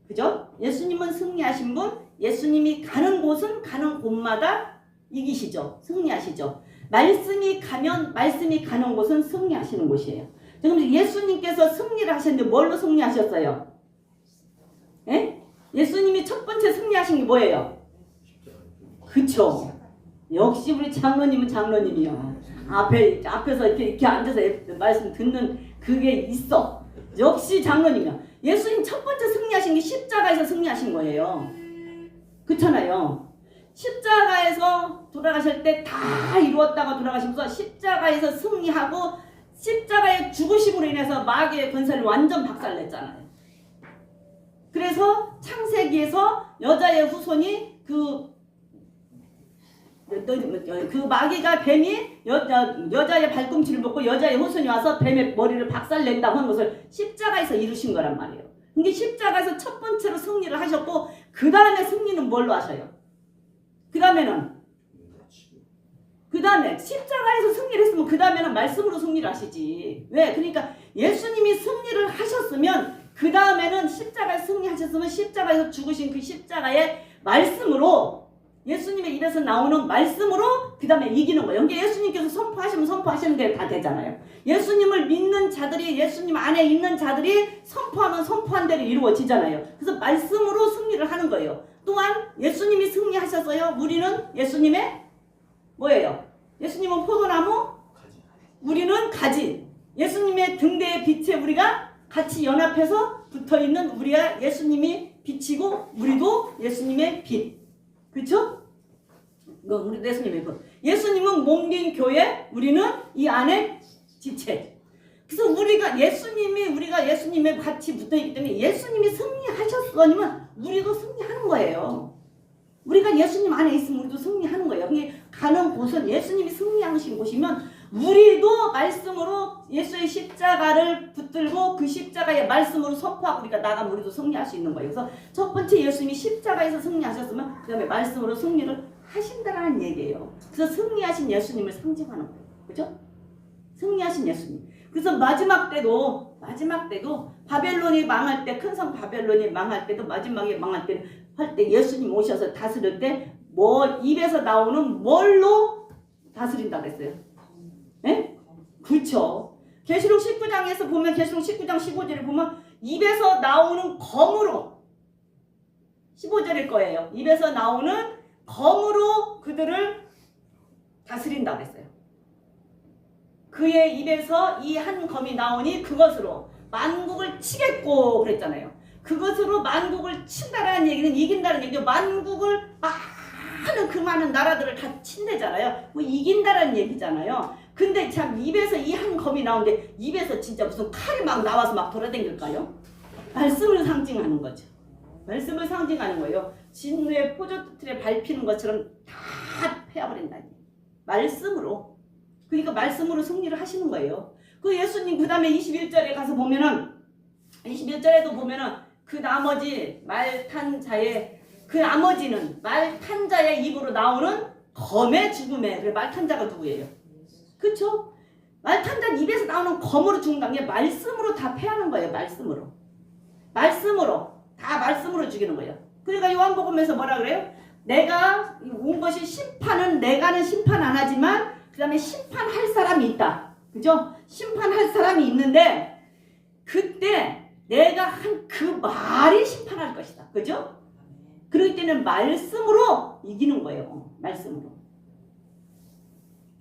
그죠? 예수님은 승리하신 분, 예수님이 가는 곳은 가는 곳마다 이기시죠. 승리하시죠. 말씀이 가는 곳은 승리하시는 곳이에요. 지금 예수님께서 승리를 하셨는데 뭘로 승리하셨어요? 예? 예수님이 첫 번째 승리하신 게 뭐예요? 그쵸. 역시 우리 장로님은 장로님이요. 앞에서 이렇게 앉아서 말씀 듣는 그게 있어. 역시 장로님이야. 예수님 첫 번째 승리하신 게 십자가에서 승리하신 거예요. 그렇잖아요. 십자가에서 돌아가실 때 다 이루었다가 돌아가시면서 십자가에서 승리하고 십자가의 죽으심으로 인해서 마귀의 권세를 완전 박살냈잖아요. 그래서 창세기에서 여자의 후손이 그 마귀가 뱀이 여자의 발꿈치를 먹고 여자의 후손이 와서 뱀의 머리를 박살낸다고 한 것을 십자가에서 이루신 거란 말이에요. 근데 십자가에서 첫 번째로 승리를 하셨고 그 다음에 승리는 뭘로 하셔요? 그 다음에 십자가에서 승리를 했으면 그 다음에는 말씀으로 승리를 하시지. 왜? 그러니까 예수님이 승리를 하셨으면 그 다음에는 십자가에서 승리하셨으면 십자가에서 죽으신 그 십자가의 말씀으로 예수님의 입에서 나오는 말씀으로 그 다음에 이기는 거예요. 그러니까 예수님께서 선포하시면 선포하시는 게 다 되잖아요. 예수님을 믿는 자들이 예수님 안에 있는 자들이 선포하면 선포한 대로 이루어지잖아요. 그래서 말씀으로 승리를 하는 거예요. 또한 예수님이 승리하셨어요. 우리는 예수님의 뭐예요? 예수님은 포도나무, 우리는 가지. 예수님의 등대의 빛에 우리가 같이 연합해서 붙어있는 우리가 예수님이 빛이고 우리도 예수님의 빛. 그렇죠? 우리 예수님의 빛. 예수님은 몸된 교회, 우리는 이 안에 지체. 그래서 우리가 예수님에 같이 붙어있기 때문에 예수님이 승리하셨으면 우리도 승리하는 거예요. 우리가 예수님 안에 있으면 우리도 승리하는 거예요. 가는 곳은 예수님이 승리하신 곳이면 우리도 말씀으로 예수의 십자가를 붙들고 그 십자가의 말씀으로 선포하고 우리가 나가면 우리도 승리할 수 있는 거예요. 그래서 첫 번째 예수님이 십자가에서 승리하셨으면 그 다음에 말씀으로 승리를 하신다라는 얘기예요. 그래서 승리하신 예수님을 상징하는 거예요. 그죠? 승리하신 예수님. 그래서 마지막 때도 바벨론이 망할 때, 큰 성 바벨론이 망할 때도 마지막에 망할 때 할 때 예수님 오셔서 다스릴 때 뭐 입에서 나오는 뭘로 다스린다고 했어요? 네? 그렇죠. 계시록 19장에서 보면 계시록 19장 15절에 보면 입에서 나오는 검으로 15절일 거예요. 입에서 나오는 검으로 그들을 다스린다고 했어요. 그의 입에서 이 한 검이 나오니 그것으로 만국을 치겠고 그랬잖아요. 그것으로 만국을 친다라는 얘기는 이긴다는 얘기죠. 만국을 많은 그 많은 나라들을 다 친대잖아요. 뭐 이긴다라는 얘기잖아요. 근데 참 입에서 이 한 검이 나오는데 입에서 진짜 무슨 칼이 막 나와서 막 돌아다닐까요? 말씀을 상징하는 거죠. 말씀을 상징하는 거예요. 진노의 포도틀에 밟히는 것처럼 다 패버린다니. 말씀으로. 그러니까 말씀으로 승리를 하시는 거예요. 그 예수님 그 다음에 21절에 가서 보면은 21절에도 보면은 그 나머지 말 탄 자의 그 나머지는 말 탄 자의 입으로 나오는 검의 죽음에 그래 말 탄 자가 누구예요? 그쵸? 말 탄 자 입에서 나오는 검으로 죽는다는 게 말씀으로 다 패하는 거예요. 말씀으로. 말씀으로. 다 말씀으로 죽이는 거예요. 그러니까 요한복음에서 뭐라 그래요? 내가 온 것이 심판은 내가는 심판 안 하지만 그 다음에 심판할 사람이 있다. 그죠? 심판할 사람이 있는데 그때 내가 한 그 말이 심판할 것이다. 그죠? 그럴 때는 말씀으로 이기는 거예요. 말씀으로.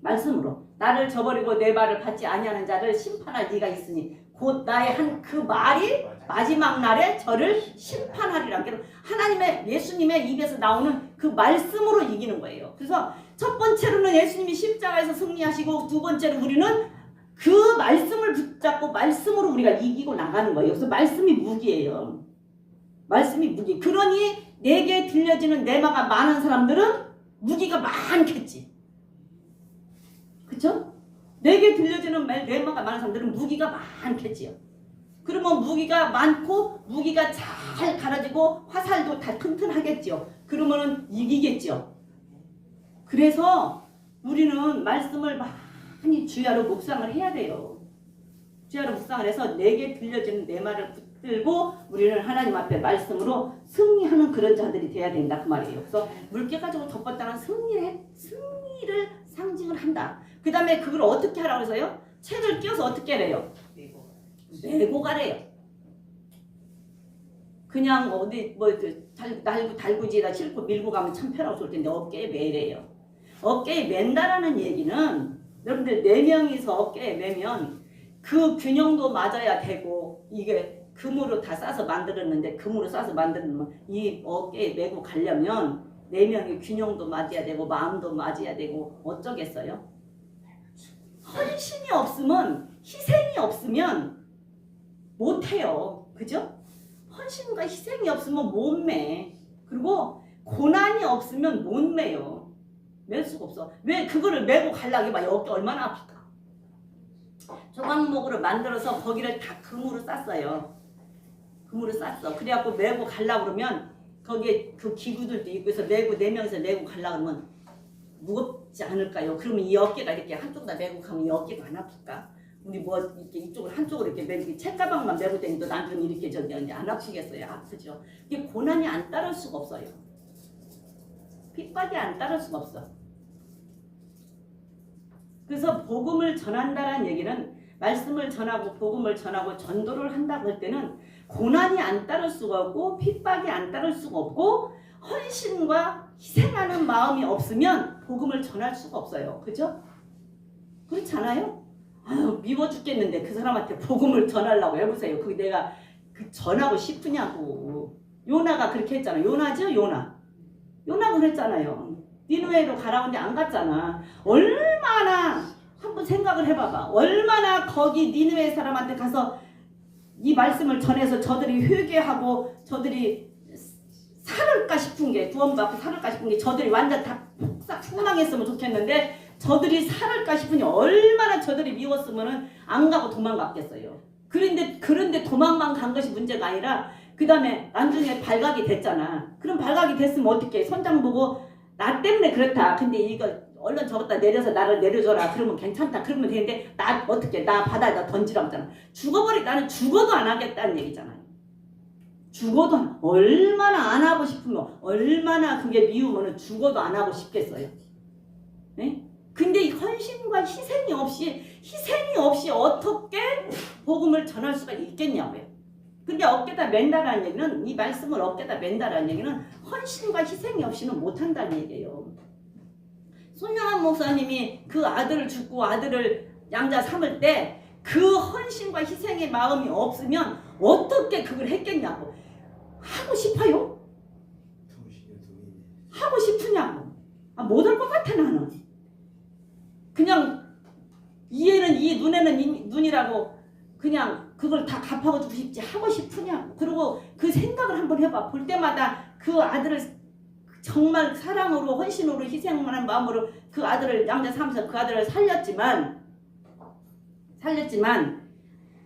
말씀으로. 나를 저버리고 내 말을 받지 아니하는 자를 심판할 네가 있으니 곧 나의 한 그 말이 마지막 날에 저를 심판하리라. 하나님의 예수님의 입에서 나오는 그 말씀으로 이기는 거예요. 그래서 첫 번째로는 예수님이 십자가에서 승리하시고 두 번째로 우리는 그 말씀을 붙잡고 말씀으로 우리가 이기고 나가는 거예요. 그래서 말씀이 무기예요. 말씀이 무기. 그러니 내게 들려지는 내마가 많은 사람들은 무기가 많겠지. 그쵸? 내게 들려지는 내마가 많은 사람들은 무기가 많겠지요. 그러면 무기가 많고 무기가 잘 갈아지고 화살도 다 튼튼하겠죠. 그러면은 이기겠죠. 그래서 우리는 말씀을 많이 주야로 묵상을 해야 돼요. 주야로 묵상을 해서 내게 들려지는 내 말을 붙들고 우리는 하나님 앞에 말씀으로 승리하는 그런 자들이 돼야 된다 그 말이에요. 그래서 물개 가지고 덮었다는 승리를 상징을 한다. 그 다음에 그걸 어떻게 하라고 해서요? 책을 끼워서 어떻게 하래요? 메고 가래요. 그냥 어디 뭐 달구지에다 싣고 밀고 가면 참 편하고 좋을 텐데 어깨에 매래요. 어깨에 맨다라는 얘기는 여러분들 4명이서 어깨에 매면 그 균형도 맞아야 되고 이게 금으로 다 싸서 만들었는데 금으로 싸서 만들면 이 어깨에 메고 가려면 4명이 균형도 맞아야 되고 마음도 맞아야 되고 어쩌겠어요? 헌신이 없으면 희생이 없으면 못해요. 그죠? 헌신과 희생이 없으면 못 매. 그리고 고난이 없으면 못 매요. 맬 수가 없어. 왜 그거를 메고 가려고 막 어깨 얼마나 아플까? 조각목으로 만들어서 거기를 다 금으로 쌌어요. 금으로 쌌어. 그래갖고 메고 가려고 그러면 거기에 그 기구들도 있고 해서 메고 4명이서 메고 가려고 그러면 무겁지 않을까요? 그러면 이 어깨가 이렇게 한쪽 다 메고 가면 이 어깨가 안 아플까? 우리 뭐 이렇게 이쪽을 한쪽으로 이렇게 메고 책가방만 메고 다니도 나중에 이렇게 저기 안 아프겠어요? 아프죠. 이게 고난이 안 따를 수가 없어요. 핍박이 안 따를 수가 없어. 그래서 복음을 전한다는 얘기는 말씀을 전하고 복음을 전하고 전도를 한다고 할 때는 고난이 안 따를 수가 없고 핍박이 안 따를 수가 없고 헌신과 희생하는 마음이 없으면 복음을 전할 수가 없어요. 그죠? 그렇지 않아요? 아유 미워 죽겠는데 그 사람한테 복음을 전하려고 해보세요. 그게 내가 전하고 싶으냐고. 요나가 그렇게 했잖아요. 요나죠? 요나가 그랬잖아요. 니느웨로 가라고 했는데 안 갔잖아. 얼마나 한번 생각을 해봐봐. 얼마나 거기 니느웨 사람한테 가서 이 말씀을 전해서 저들이 회개하고 저들이 살을까 싶은 게 구원받고 살을까 싶은 게 저들이 완전 다 폭망했으면 좋겠는데 저들이 살을까 싶으니 얼마나 저들이 미웠으면은 안 가고 도망갔겠어요. 그런데 도망만 간 것이 문제가 아니라 그 다음에 나중에 발각이 됐잖아. 그럼 발각이 됐으면 어떻게 선장 보고 나 때문에 그렇다. 근데 이거 얼른 저것다 내려서 나를 내려줘라. 그러면 괜찮다. 그러면 되는데 나 어떻게 나 바다에다 던지라고 했잖아. 나는 죽어도 안 하겠다는 얘기잖아요. 죽어도 얼마나 안 하고 싶으면 얼마나 그게 미우면 죽어도 안 하고 싶겠어요. 네? 근데 이 헌신과 희생이 없이 어떻게 복음을 전할 수가 있겠냐고요. 근데 어깨다 맨다라는 얘기는 이 말씀을 어깨다 맨다라는 얘기는 헌신과 희생이 없이는 못한다는 얘기예요. 손영환 목사님이 그 아들을 죽고 아들을 양자 삼을 때 그 헌신과 희생의 마음이 없으면 어떻게 그걸 했겠냐고. 하고 싶어요? 하고 싶으냐고. 못할 것 같아 나는. 그냥 이에는 이, 눈에는 이, 눈이라고 그냥 그걸 다 갚아주고 싶지 하고 싶으냐. 그리고 그 생각을 한번 해봐. 볼 때마다 그 아들을 정말 사랑으로 헌신으로 희생하는 마음으로 그 아들을 양자 삼서 그 아들을 살렸지만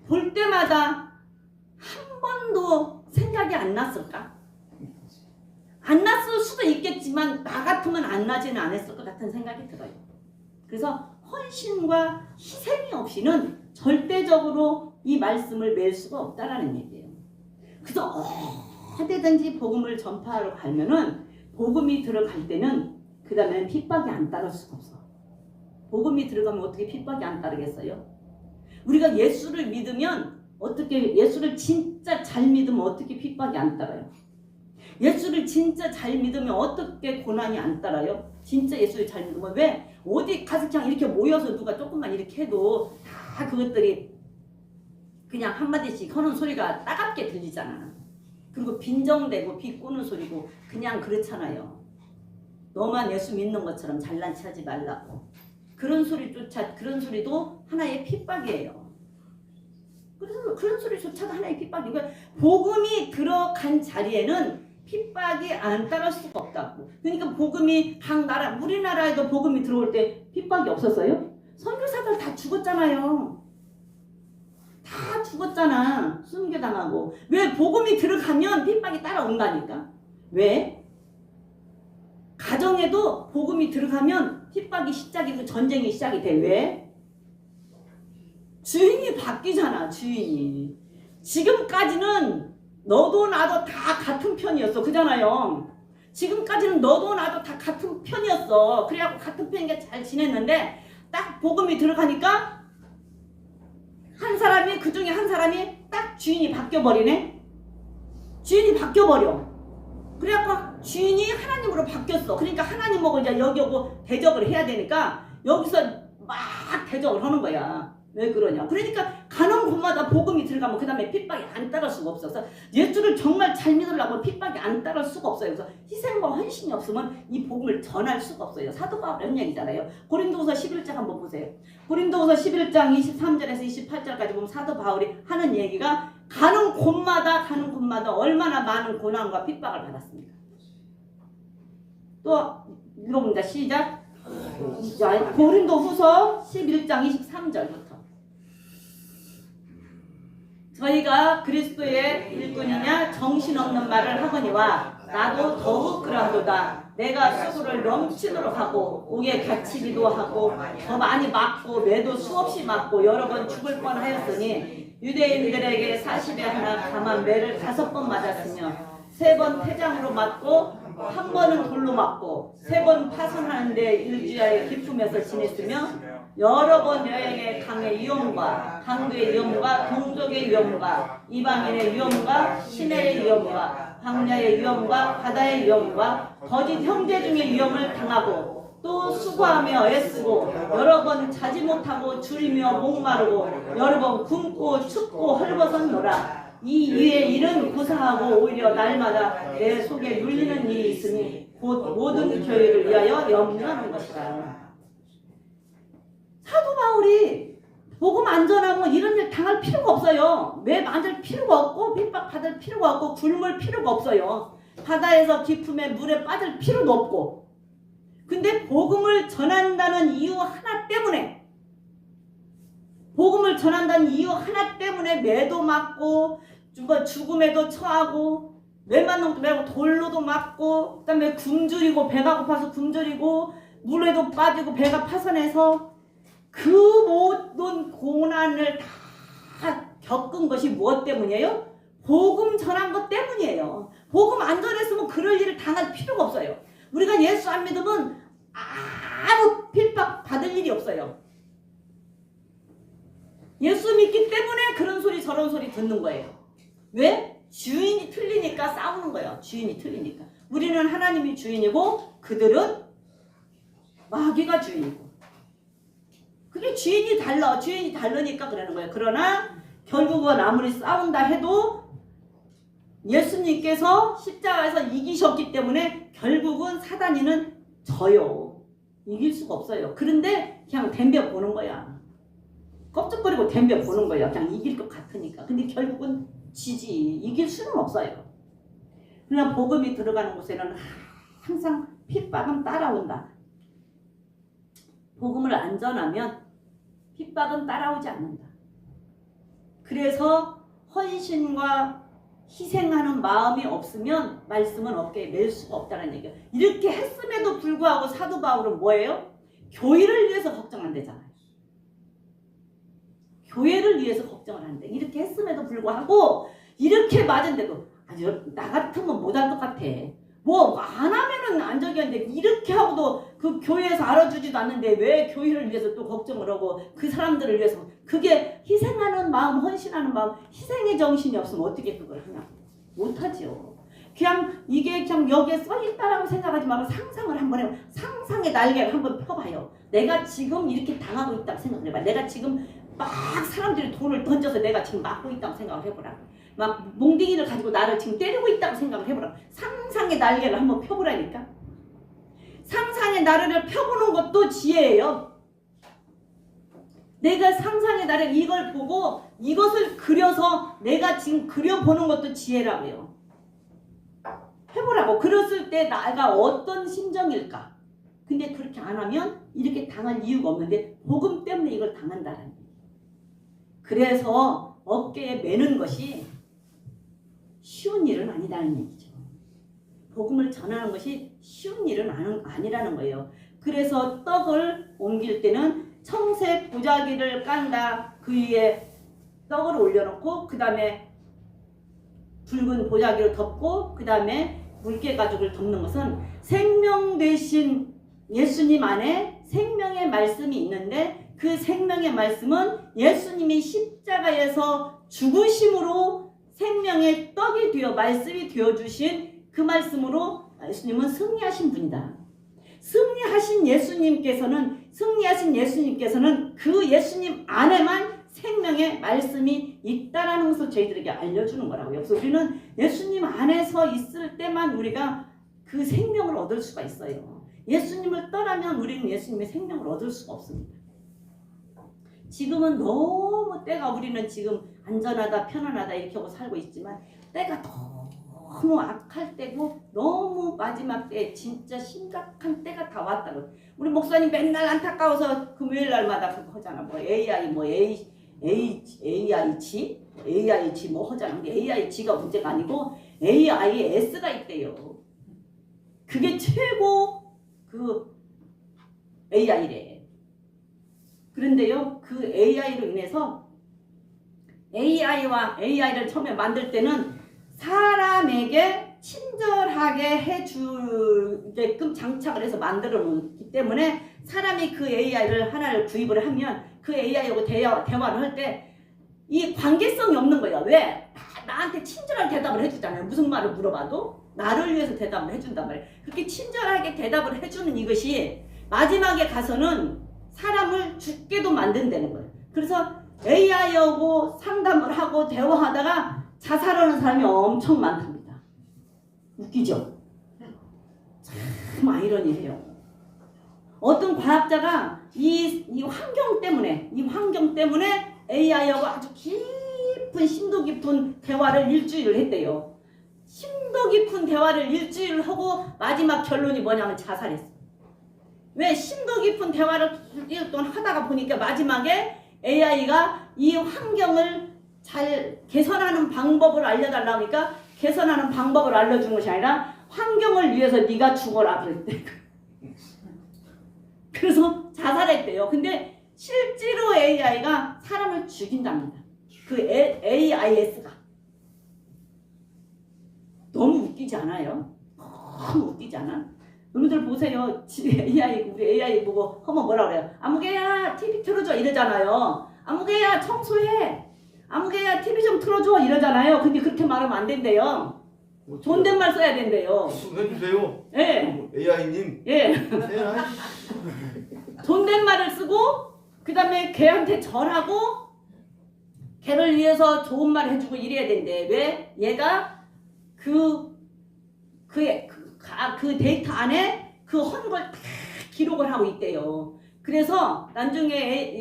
볼 때마다 한 번도 생각이 안 났을까? 안 났을 수도 있겠지만 나 같으면 안 나지는 않았을 것 같은 생각이 들어요. 그래서 헌신과 희생이 없이는 절대적으로 이 말씀을 맬 수가 없다라는 얘기예요. 그래서 어디든지 복음을 전파하러 가면은 복음이 들어갈 때는 그 다음에는 핍박이 안 따를 수가 없어. 복음이 들어가면 어떻게 핍박이 안 따르겠어요? 우리가 예수를 믿으면 어떻게, 예수를 진짜 잘 믿으면 어떻게 핍박이 안 따라요? 예수를 진짜 잘 믿으면 어떻게 고난이 안 따라요? 진짜 예수를 잘 믿으면 왜 어디 가서 그냥 이렇게 모여서 누가 조금만 이렇게 해도 다 그것들이 그냥 한마디씩 하는 소리가 따갑게 들리잖아. 그리고 빈정대고 비꼬는 소리고 그냥 그렇잖아요. 너만 예수 믿는 것처럼 잘난 체 하지 말라고. 그런 소리조차, 그런 소리도 하나의 핍박이에요. 그래서 그런 소리조차도 하나의 핍박이고, 복음이 들어간 자리에는 핍박이 안 따를 수가 없다고. 그러니까 복음이 각 나라, 우리나라에도 복음이 들어올 때 핍박이 없었어요? 선교사들 다 죽었잖아요. 다 죽었잖아. 순교당하고. 왜? 복음이 들어가면 핍박이 따라온다니까. 왜? 가정에도 복음이 들어가면 핍박이 시작이고 전쟁이 시작이 돼. 왜? 주인이 바뀌잖아. 주인이. 지금까지는 너도 나도 다 같은 편이었어. 그잖아요. 지금까지는 너도 나도 다 같은 편이었어. 그래갖고 같은 편이니까 잘 지냈는데 딱 복음이 들어가니까 한 사람이, 그 중에 한 사람이 딱 주인이 바뀌어버리네. 주인이 바뀌어버려. 그래갖고 주인이 하나님으로 바뀌었어. 그러니까 하나님하고 이제 여기 오고 대적을 해야 되니까 여기서 막 대적을 하는 거야. 왜 그러냐? 그러니까 가는 곳마다 복음이 들어가면 그 다음에 핍박이 안 따를 수가 없어서 예수를 정말 잘 믿으려고 핍박이 안 따를 수가 없어요. 그래서 희생과 헌신이 없으면 이 복음을 전할 수가 없어요. 사도 바울의 한 얘기잖아요. 고린도후서 11장 한번 보세요. 고린도후서 11장 23절에서 28절까지 보면 사도 바울이 하는 얘기가 가는 곳마다 얼마나 많은 고난과 핍박을 받았습니까? 또 읽어봅니다. 시작. 자, 고린도후서 11장 23절부터. 저희가 그리스도의 일꾼이냐 정신없는 말을 하거니와 나도 더욱 그러하도다. 내가 수고를 넘치도록 하고 옥에 갇히기도 하고 더 많이 맞고 매도 수없이 맞고 여러 번 죽을 뻔하였으니 유대인들에게 40에 하나 감한 매를 5번 맞았으며 3번 태장으로 맞고 한 번은 돌로 맞고 3번 파손하는데 일주야의 기품에서 지냈으며 여러 번 여행의 강의 위험과 강도의 위험과 동족의 위험과 이방인의 위험과 시내의 위험과 광야의 위험과 바다의 위험과 거짓 형제 중의 위험을 당하고 또 수고하며 애쓰고 여러 번 자지 못하고 줄이며 목마르고 여러 번 굶고 춥고 헐벗었노라. 이 위의 일은 구사하고 오히려 날마다 내 속에 눌리는 일이 있으니 곧 모든 교회를 위하여 염려하는 것이다. 사도 바울이 복음 안 전하면 이런 일 당할 필요가 없어요. 매 맞을 필요가 없고 핍박 받을 필요가 없고 굶을 필요가 없어요. 바다에서 깊음에 물에 빠질 필요도 없고. 근데 복음을 전한다는 이유 하나 때문에 매도 맞고 죽음에도 처하고 맨만 놈도 매고 돌로도 맞고 그다음에 굶주리고 배가 고파서 굶주리고 물에도 빠지고 배가 파손해서 그 모든 고난을 다 겪은 것이 무엇 때문이에요? 복음 전한 것 때문이에요. 복음 안 전했으면 그럴 일을 당할 필요가 없어요. 우리가 예수 안 믿으면 아무 핍박 받을 일이 없어요. 예수 믿기 때문에 그런 소리 저런 소리 듣는 거예요. 왜? 주인이 틀리니까 싸우는 거예요. 주인이 틀리니까. 우리는 하나님이 주인이고 그들은 마귀가 주인이고. 그게 주인이 다르니까 그러는 거예요. 그러나 결국은 아무리 싸운다 해도 예수님께서 십자가에서 이기셨기 때문에 결국은 사단이는 져요. 이길 수가 없어요. 그런데 그냥 덤벼보는 거야. 껍적거리고 덤벼보는 거예요. 그냥 이길 것 같으니까. 근데 결국은 지지. 이길 수는 없어요. 그러나 복음이 들어가는 곳에는 항상 핍박은 따라온다. 복음을 안 전하면 핍박은 따라오지 않는다. 그래서 헌신과 희생하는 마음이 없으면 말씀은 어깨에 맬 수가 없다는 얘기예요. 이렇게 했음에도 불구하고 사도 바울은 뭐예요? 교회를 위해서 걱정한대잖아요. 교회를 위해서 걱정을 한대. 이렇게 했음에도 불구하고 이렇게 맞은데도 아주 나 같으면 못할 것 같아. 뭐 안 하면은 안 저기한데 이렇게 하고도 그 교회에서 알아주지도 않는데 왜 교회를 위해서 또 걱정을 하고 그 사람들을 위해서 그게 희생하는 마음, 헌신하는 마음, 희생의 정신이 없으면 어떻게 그걸 하냐? 못하죠. 그냥 이게 그냥 여기에 써있다라고 생각하지 말고 상상을 한번 해요. 상상의 날개를 한번 펴봐요. 내가 지금 이렇을 당하고 있다고 생각을 해봐. 내가 지금 막 사람들이 돈을 던져서 내가 지금 맞고 있다고 생각을 해보라. 막 몽둥이를 가지고 나를 지금 때리고 있다고 생각을 해보라. 상상의 날개를 한번 펴보라니까. 상상의 날개를 펴보는 것도 지혜예요. 내가 상상의 날개 이걸 보고 이것을 그려서 내가 지금 그려보는 것도 지혜라고요. 해보라고. 그랬을 때 나가 어떤 심정일까? 근데 그렇게 안 하면 이렇게 당할 이유가 없는데 복음 때문에 이걸 당한다는 거예요. 그래서 어깨에 매는 것이 쉬운 일은 아니라는 얘기죠. 복음을 전하는 것이 쉬운 일은 아니라는 거예요. 그래서 떡을 옮길 때는 청색 보자기를 깐다. 그 위에 떡을 올려놓고 그 다음에 붉은 보자기를 덮고 그 다음에 물개 가죽을 덮는 것은 생명 되신 예수님 안에 생명의 말씀이 있는데 그 생명의 말씀은 예수님이 십자가에서 죽으심으로 생명의 떡이 되어 말씀이 되어주신 그 말씀으로 예수님은 승리하신 분이다. 승리하신 예수님께서는 그 예수님 안에만 생명의 말씀이 있다라는 것을 저희들에게 알려주는 거라고요. 그래서 우리는 예수님 안에서 있을 때만 우리가 그 생명을 얻을 수가 있어요. 예수님을 떠나면 우리는 예수님의 생명을 얻을 수가 없습니다. 지금은 너무 때가 우리는 지금 안전하다 편안하다 이렇게 하고 살고 있지만 때가 너무 악할 때고 너무 마지막 때 진짜 심각한 때가 다 왔다고. 우리 목사님 맨날 안타까워서 금요일 날마다 그거 하잖아. 뭐 AI 뭐 AI치 뭐 하잖아. 근데 AI치가 문제가 아니고 AIS가 있대요. 그게 최고 그 AI래. 그런데요, 그 AI로 인해서 AI를 처음에 만들 때는 사람에게 친절하게 해주게끔 장착을 해서 만들어 놓기 때문에 사람이 그 AI를 하나를 구입을 하면 그 AI하고 대화를 할 때 이 관계성이 없는 거예요. 왜? 나한테 친절하게 대답을 해주잖아요. 무슨 말을 물어봐도 나를 위해서 대답을 해준단 말이에요. 그렇게 친절하게 대답을 해주는 이것이 마지막에 가서는 사람을 죽게도 만든다는 거예요. 그래서 AI하고 상담을 하고 대화하다가 자살하는 사람이 엄청 많답니다. 웃기죠? 참 아이러니해요. 어떤 과학자가 이 환경 때문에 AI하고 아주 깊은 심도 깊은 대화를 일주일을 했대요. 심도 깊은 대화를 일주일을 하고 마지막 결론이 뭐냐면 자살했어요. 왜? 심도 깊은 대화를 일 동안 하다가 보니까 마지막에 AI가 이 환경을 잘 개선하는 방법을 알려달라고 하니까 개선하는 방법을 알려준 것이 아니라 환경을 위해서 네가 죽어라 그랬대. 그래서 자살했대요. 근데 실제로 AI가 사람을 죽인답니다. 그 AIS가. 너무 웃기지 않아요? 너무 웃기지 않아? 여러분들 보세요. 우리 AI 보고 하면 뭐라 그래요? 아무개야 TV 틀어줘 이러잖아요. 아무개야 청소해. 아무개야 TV 좀 틀어줘 이러잖아요. 근데 그렇게 말하면 안 된대요. 존댓말 써야 된대요. 해주세요. 예. AI님. 예. 존댓말을 쓰고 그 다음에 걔한테 절하고 걔를 위해서 좋은 말 해주고 이래야 된대. 왜? 얘가 그 데이터 안에 그 헌 걸 다 기록을 하고 있대요. 그래서 나중에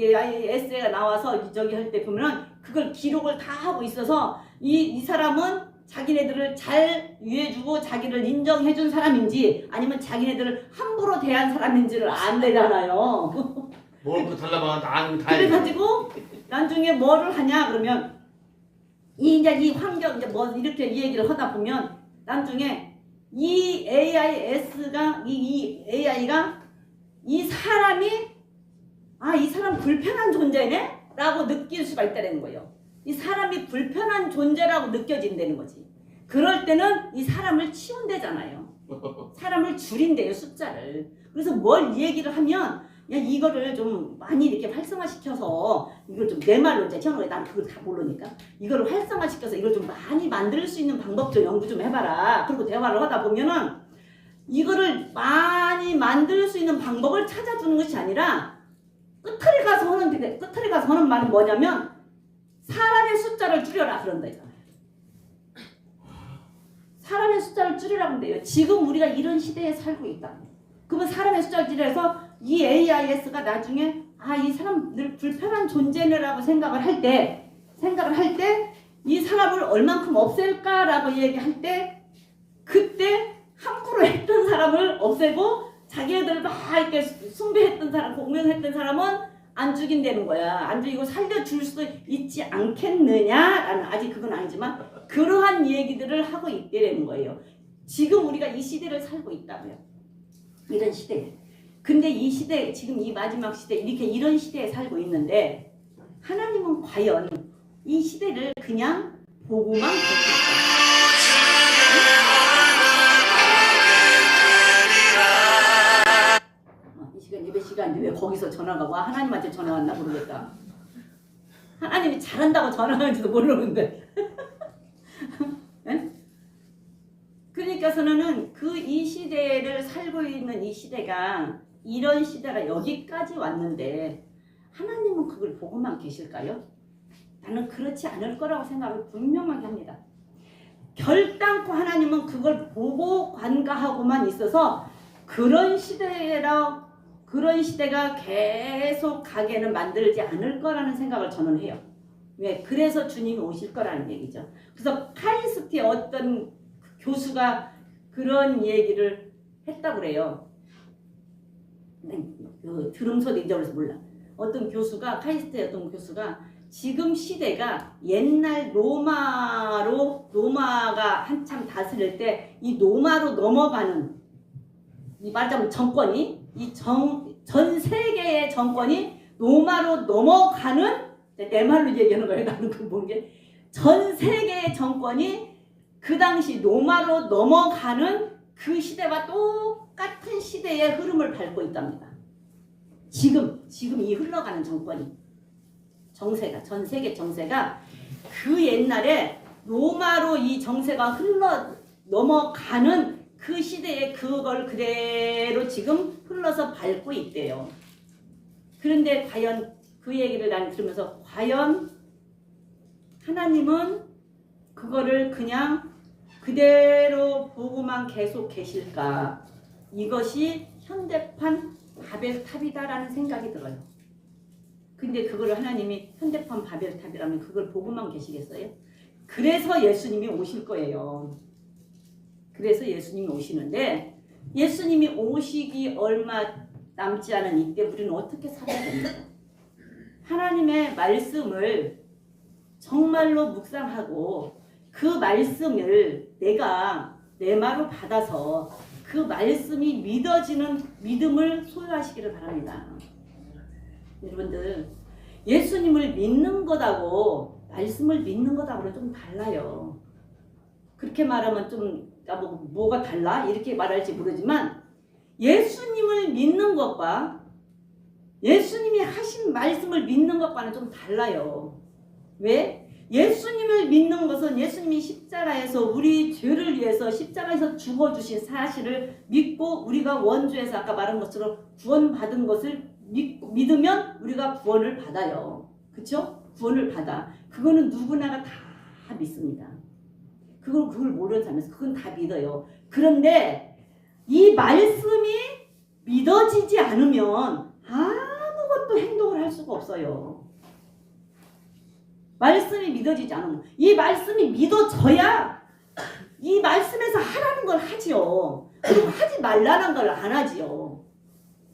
에세이가 나와서 저기 할 때 보면은 그걸 기록을 다 하고 있어서 이 사람은 자기네들을 잘 위해주고 자기를 인정해준 사람인지 아니면 자기네들을 함부로 대한 사람인지를 안 되잖아요. 뭘그 달라봐 아는 다 그래가지고 나중에 뭐를 하냐 그러면 이제 이 환경 이제 뭐 이렇게 이 얘기를 하다 보면 나중에 이 AIS가 이 AI가 이 사람이 이 사람 불편한 존재네? 라고 느낄 수가 있다는 거예요. 이 사람이 불편한 존재라고 느껴진다는 거지. 그럴 때는 이 사람을 치운대잖아요. 사람을 줄인대요, 숫자를. 그래서 뭘 얘기를 하면 야 이거를 좀 많이 이렇게 활성화시켜서 이걸 좀 내 말로 이제 저는 난 그걸 다 모르니까 이거를 활성화시켜서 이걸 좀 많이 만들 수 있는 방법 좀 연구 좀 해봐라. 그리고 대화를 하다 보면은 이거를 많이 만들 수 있는 방법을 찾아주는 것이 아니라 끝에 가서 하는 말은 뭐냐면 사람의 숫자를 줄여라 그런다 있잖아요. 사람의 숫자를 줄이라고 한대요. 지금 우리가 이런 시대에 살고 있다. 그러면 사람의 숫자를 줄여서 이 AIS가 나중에 이 사람 늘 불편한 존재라고 생각을 할 때 이 사람을 얼만큼 없앨까라고 얘기할 때 그때 함부로 했던 사람을 없애고 자기네들 막 이렇게 숭배했던 사람, 공면했던 사람은 안 죽인다는 거야. 안 죽이고 살려줄 수도 있지 않겠느냐라는 아직 그건 아니지만 그러한 얘기들을 하고 있다는 거예요. 지금 우리가 이 시대를 살고 있다고요. 이런 시대에. 근데 이 시대, 지금 이 마지막 시대 이렇게 이런 시대에 살고 있는데 하나님은 과연 이 시대를 그냥 보고만 계실까? 이 시간 예배 시간인데 왜 거기서 전화가 와? 하나님한테 전화 왔나 모르겠다. 하나님이 잘한다고 전화하는지도 모르는데. 네? 그러니까서는 이 시대를 살고 있는 이 시대가 이런 시대가 여기까지 왔는데 하나님은 그걸 보고만 계실까요? 나는 그렇지 않을 거라고 생각을 분명하게 합니다. 결단코 하나님은 그걸 보고 관가하고만 있어서 그런 시대가 계속 가게는 만들지 않을 거라는 생각을 저는 해요. 왜? 그래서 주님이 오실 거라는 얘기죠. 그래서 카이스트의 어떤 교수가 그런 얘기를 했다고 그래요. 들은 소리 잊어버려서 몰라. 어떤 교수가 카이스트의 어떤 교수가 지금 시대가 옛날 로마가 한참 다스릴 때 이 로마로 넘어가는 이 말하자면 정권이 전 세계의 정권이 로마로 넘어가는 내 말로 얘기하는 거예요. 나는 그 모르는 게 전 세계의 정권이 그 당시 로마로 넘어가는 그 시대와 똑같은 시대의 흐름을 밟고 있답니다. 지금 이 흘러가는 정권이 정세가 전 세계 정세가 그 옛날에 로마로 이 정세가 넘어가는 그 시대에 그걸 그대로 지금 흘러서 밟고 있대요. 그런데 과연 그 얘기를 난 들으면서 과연 하나님은 그거를 그냥 그대로 보고만 계속 계실까? 이것이 현대판 바벨탑이다라는 생각이 들어요. 근데 그거를 하나님이 현대판 바벨탑이라면 그걸 보고만 계시겠어요? 그래서 예수님이 오실 거예요. 그래서 예수님이 오시는데 예수님이 오시기 얼마 남지 않은 이때 우리는 어떻게 살아야 됩니까? 하나님의 말씀을 정말로 묵상하고 그 말씀을 내가 내 마음으로 받아서 그 말씀이 믿어지는 믿음을 소유하시기를 바랍니다. 여러분들 예수님을 믿는 것하고 말씀을 믿는 것하고는 좀 달라요. 그렇게 말하면 좀 뭐가 달라? 이렇게 말할지 모르지만 예수님을 믿는 것과 예수님이 하신 말씀을 믿는 것과는 좀 달라요. 왜? 예수님을 믿는 것은 예수님이 십자가에서 우리 죄를 위해서 십자가에서 죽어주신 사실을 믿고 우리가 원주에서 아까 말한 것처럼 구원받은 것을 믿으면 우리가 구원을 받아요. 그렇죠? 구원을 받아. 그거는 누구나가 다 믿습니다. 그걸 모르는 사람에서 그건 다 믿어요. 그런데 이 말씀이 믿어지지 않으면 수가 없어요. 말씀이 믿어지지 않으면 이 말씀이 믿어져야 이 말씀에서 하라는 걸 하지요. 그리고 하지 말라는 걸 안 하지요.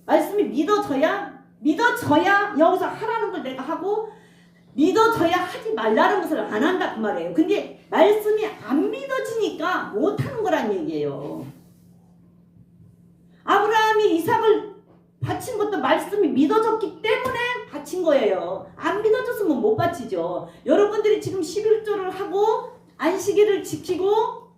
말씀이 믿어져야 여기서 하라는 걸 내가 하고 믿어져야 하지 말라는 것을 안 한다 그 말이에요. 근데 말씀이 안 믿어지니까 못하는 거란 얘기예요. 아브라함이 이삭을 바친 것도 말씀이 믿어졌기 때문에 바친 거예요. 안 믿어졌으면 못 바치죠. 여러분들이 지금 11조를 하고 안식일을 지키고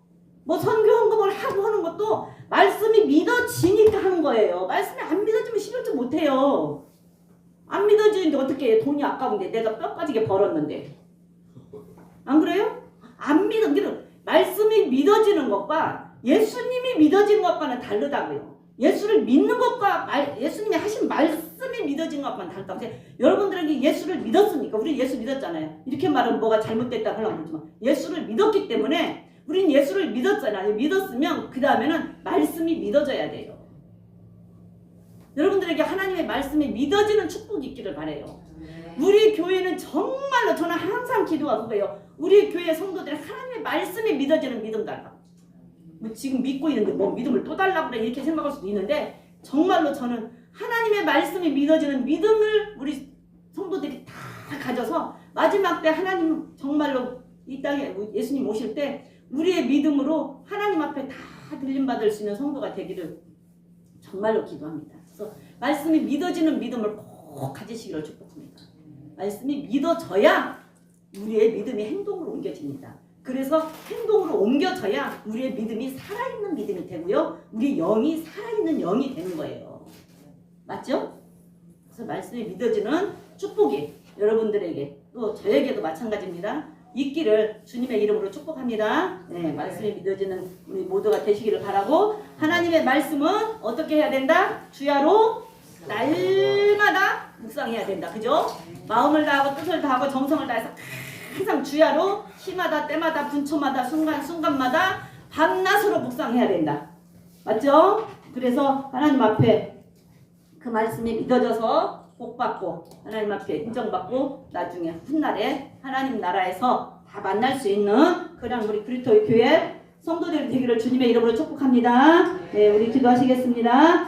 뭐 선교 헌금을 하고 하는 것도 말씀이 믿어지니까 하는 거예요. 말씀이 안 믿어지면 11조 못 해요. 안 믿어지는데 어떻게 해? 돈이 아까운데 내가 뼈 빠지게 벌었는데. 안 그래요? 안 믿어지는 말씀이 믿어지는 것과 예수님이 믿어지는 것과는 다르다고요. 예수를 믿는 것과 예수님이 하신 말씀이 믿어지는 것과는 다르다고. 여러분들에게 예수를 믿었으니까 우리 예수 믿었잖아요. 이렇게 말하면 뭐가 잘못됐다 그러면 모르지만 예수를 믿었기 때문에 우린 예수를 믿었잖아요. 믿었으면 그 다음에는 말씀이 믿어져야 돼요. 여러분들에게 하나님의 말씀이 믿어지는 축복이 있기를 바라요. 우리 교회는 정말로 저는 항상 기도하고 그래요. 우리 교회 성도들이 하나님의 말씀이 믿어지는 믿음 달라. 뭐 지금 믿고 있는데 뭐 믿음을 또 달라고 그래 이렇게 생각할 수도 있는데 정말로 저는 하나님의 말씀이 믿어지는 믿음을 우리 성도들이 다 가져서 마지막 때 하나님 정말로 이 땅에 예수님 오실 때 우리의 믿음으로 하나님 앞에 다 들림받을 수 있는 성도가 되기를 정말로 기도합니다. 그래서 말씀이 믿어지는 믿음을 꼭 가지시기를 축복합니다. 말씀이 믿어져야 우리의 믿음이 행동으로 옮겨집니다. 그래서 행동으로 옮겨져야 우리의 믿음이 살아있는 믿음이 되고요. 우리 영이 살아있는 영이 되는 거예요. 맞죠? 그래서 말씀이 믿어지는 축복이 여러분들에게 또 저에게도 마찬가지입니다. 있기를 주님의 이름으로 축복합니다. 네, 말씀이 믿어지는 우리 모두가 되시기를 바라고 하나님의 말씀은 어떻게 해야 된다? 주야로 날마다 묵상해야 된다. 그죠? 마음을 다하고 뜻을 다하고 정성을 다해서 항상 주야로 시마다 때마다 분초마다 순간순간마다 밤낮으로 묵상해야 된다. 맞죠? 그래서 하나님 앞에 그 말씀이 믿어져서 복받고 하나님 앞에 인정받고 나중에 훗날에 하나님 나라에서 다 만날 수 있는 그런 우리 그리스도의 교회 성도들 되기를 주님의 이름으로 축복합니다. 네, 우리 기도하시겠습니다.